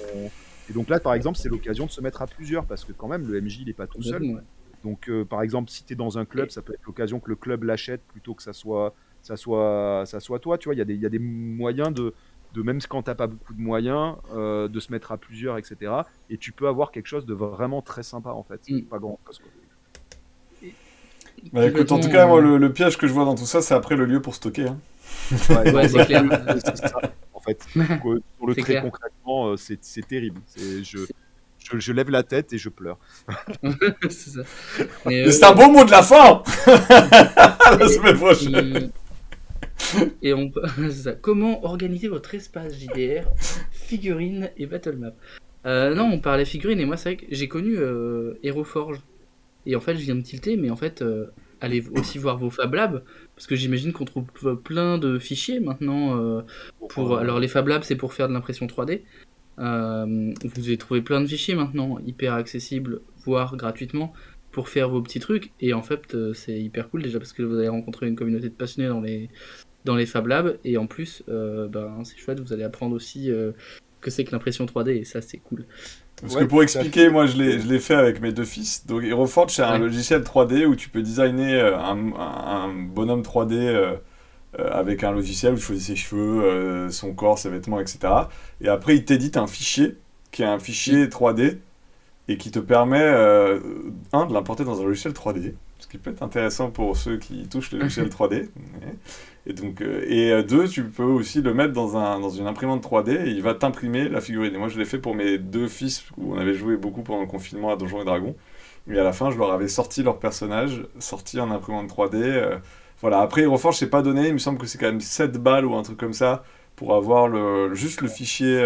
Et donc là, par exemple, c'est l'occasion de se mettre à plusieurs parce que quand même, le MJ, il est pas tout seul. Complètement, ouais. Donc, par exemple, si tu es dans un club, Et- ça peut être l'occasion que le club l'achète plutôt que ça soit toi. Tu vois, il y a des moyens même quand t'as pas beaucoup de moyens, de se mettre à plusieurs, etc. Et tu peux avoir quelque chose de vraiment très sympa en fait. Mm. Pas grand chose, quoi. Bah écoute, en tout cas, Complètement. moi, le piège que je vois dans tout ça, c'est après le lieu pour stocker. Hein. Ouais, non, Ouais, c'est clair. c'est ça. En fait, pour le C'est très clair. concrètement, c'est terrible. C'est Je lève la tête et je pleure. c'est ça. Mais Et c'est un beau mot de la fin. À la semaine prochaine. c'est ça. Comment organiser votre espace JDR, figurines et battle map? Non, on parlait figurines et moi c'est vrai que j'ai connu HeroForge et en fait je viens de tilter, mais en fait allez aussi voir vos Fab Labs parce que j'imagine qu'on trouve plein de fichiers maintenant alors les Fab Labs c'est pour faire de l'impression 3D. Vous avez trouvé plein de fichiers maintenant, hyper accessibles, voire gratuitement, pour faire vos petits trucs. Et en fait, c'est hyper cool déjà parce que vous allez rencontrer une communauté de passionnés dans les Fab Labs. Et en plus, c'est chouette, vous allez apprendre aussi que c'est que l'impression 3D. Et ça, c'est cool. Parce que Ouais, pour tout à expliquer, fait. moi je l'ai fait avec mes deux fils. Donc HeroForge, c'est un Ouais. logiciel 3D où tu peux designer un bonhomme 3D avec un logiciel où tu choisis ses cheveux, son corps, ses vêtements, etc. Et après, il t'édite un fichier qui est un fichier 3D et qui te permet, de l'importer dans un logiciel 3D, ce qui peut être intéressant pour ceux qui touchent le logiciel 3D. Et donc, deux, tu peux aussi le mettre dans une imprimante 3D et il va t'imprimer la figurine. Et moi, je l'ai fait pour mes deux fils où on avait joué beaucoup pendant le confinement à Donjons et Dragons. Et à la fin, je leur avais sorti leur personnage, sorti en imprimante 3D. Voilà, après, HeroForge, c'est pas donné. Il me semble que c'est quand même 7 balles ou un truc comme ça pour avoir juste le fichier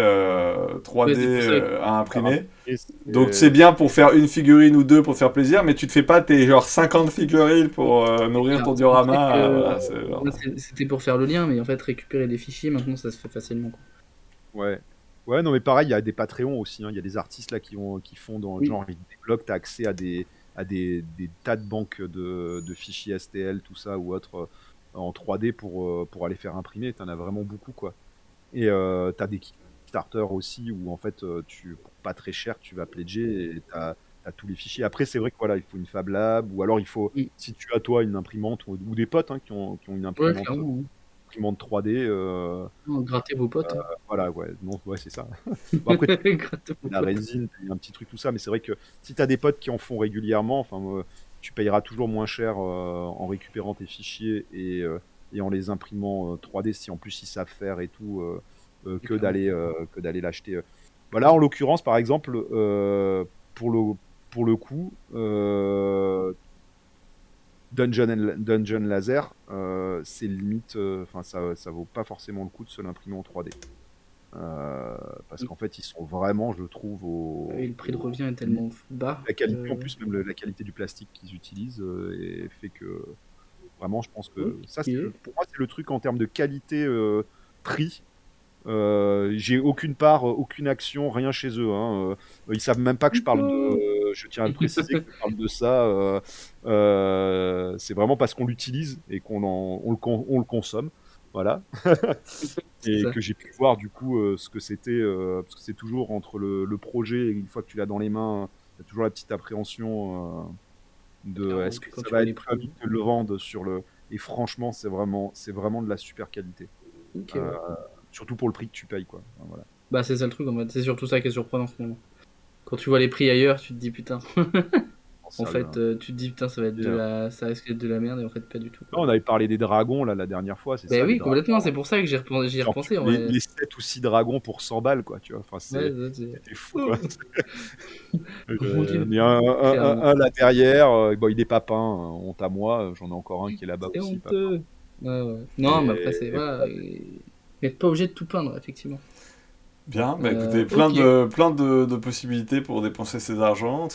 3D Ouais, c'est pour ça que à imprimer. Et Donc c'est bien pour faire une figurine ou deux pour te faire plaisir, mais tu te fais pas tes genre 50 figurines pour nourrir ton c'est pour ça diorama. que Voilà, genre... moi, c'était pour faire le lien, mais en fait, récupérer des fichiers, maintenant, ça se fait facilement, quoi. Ouais. Ouais, non, mais pareil, il y a des Patreons aussi, hein. Il y a des artistes là qui font dans le Oui. genre, ils débloquent, t'as accès à des tas de banques de fichiers STL, tout ça, ou autre, en 3D pour aller faire imprimer. T'en as vraiment beaucoup, quoi. Et t'as des Kickstarter aussi, où en fait, pour pas très cher, tu vas pledger et t'as tous les fichiers. Après, c'est vrai que voilà, il faut une Fab Lab, ou alors il faut, Mm. si tu as toi une imprimante, ou des potes, hein, qui ont une Ouais, imprimante, clairement. imprimante 3D, Non, gratter vos potes. voilà, ouais, non, ouais, c'est ça. Bon, après, Gratter vos la potes. résine, il y a un petit truc, tout ça, mais c'est vrai que si tu as des potes qui en font régulièrement, enfin, tu payeras toujours moins cher en récupérant tes fichiers et en les imprimant 3D si en plus ils savent faire et tout, que d'aller l'acheter. Bah là, en l'occurrence, par exemple, pour le coup, Dungeon Laser, c'est limite, enfin, ça vaut pas forcément le coup de se l'imprimer en 3D. Parce qu'en fait, ils sont vraiment, je trouve, Et le prix de revient est tellement bas. la qualité, en plus, même la qualité du plastique qu'ils utilisent, et fait que vraiment, je pense que ça, Ok. pour moi, c'est le truc en termes de qualité prix. J'ai aucune part, aucune action, rien chez eux, hein. Ils savent même pas que je parle de. Je tiens à le préciser que je parle de ça. C'est vraiment parce qu'on l'utilise et on le consomme. Voilà. C'est Et ça. que j'ai pu voir du coup ce que c'était, parce que c'est toujours entre le projet et une fois que tu l'as dans les mains, il y a toujours la petite appréhension de Alors, est-ce que quand ça tu va vois être les comme prix. ils te le vendent sur le. Et franchement, c'est vraiment de la super qualité. Ok, Euh, ouais. Surtout pour le prix que tu payes, quoi. Enfin, voilà. Bah, c'est ça le truc en fait. C'est surtout ça qui est surprenant finalement. Quand tu vois les prix ailleurs, tu te dis putain. En fait, tu te dis putain, ça risque d'être de la merde, et en fait, pas du tout. Là, on avait parlé des dragons là la dernière fois, c'est ça. Bah oui, les complètement, c'est pour ça que j'y ai Genre, repensé. En vrai. les 7 ou 6 dragons pour 100 balles, quoi, tu vois. Enfin, Ouais, c'était fou, quoi. Mon Dieu. Mais un là derrière, bon, il est pas peint, honte à moi, j'en ai encore un qui est là-bas C'est aussi. Pas honteux. Ouais. Non, mais après, c'est Et voilà. Vous n'êtes pas obligé de tout peindre, effectivement. Bien, bah écoutez, Ok. plein de possibilités pour dépenser son argent,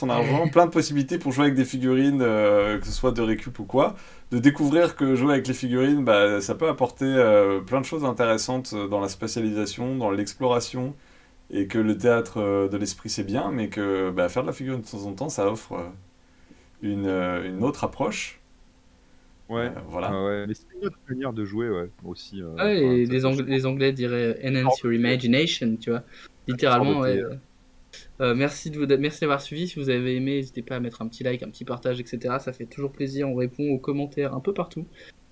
plein de possibilités pour jouer avec des figurines, que ce soit de récup ou quoi. De découvrir que jouer avec les figurines, bah, ça peut apporter plein de choses intéressantes dans la spatialisation, dans l'exploration, et que le théâtre de l'esprit c'est bien, mais que bah, faire de la figurine de temps en temps, ça offre une autre approche. ouais, Voilà. ouais, mais c'est une autre manière de jouer, ouais, aussi. Ouais, Enfin, et ça les Anglais diraient enhance your imagination, tu vois. Littéralement, ouais. Merci d'avoir suivi. Si vous avez aimé, n'hésitez pas à mettre un petit like, un petit partage, etc. Ça fait toujours plaisir. On répond aux commentaires un peu partout.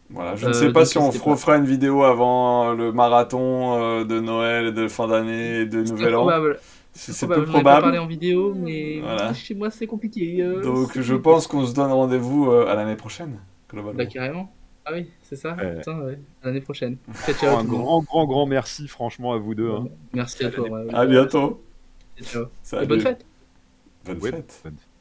Voilà, je ne sais pas donc si on n'hésitez pas. fera une vidéo avant le marathon de Noël et de fin d'année et de C'est Nouvel An. probable. C'est peu J'en ai pas parlé probable. en vidéo, mais Voilà. chez moi c'est compliqué. Donc c'est je compliqué. pense qu'on se donne rendez-vous à l'année prochaine, globalement. Bah carrément. Ah oui, c'est ça. Ouais. Putain, ouais. À l'année prochaine. Ciao, un tout le monde. grand merci, franchement, à vous deux. Hein. Merci à toi. Ouais. À bientôt. Ciao. Et Salut. bonne fête. Bonne Ouais, fête. bonne fête.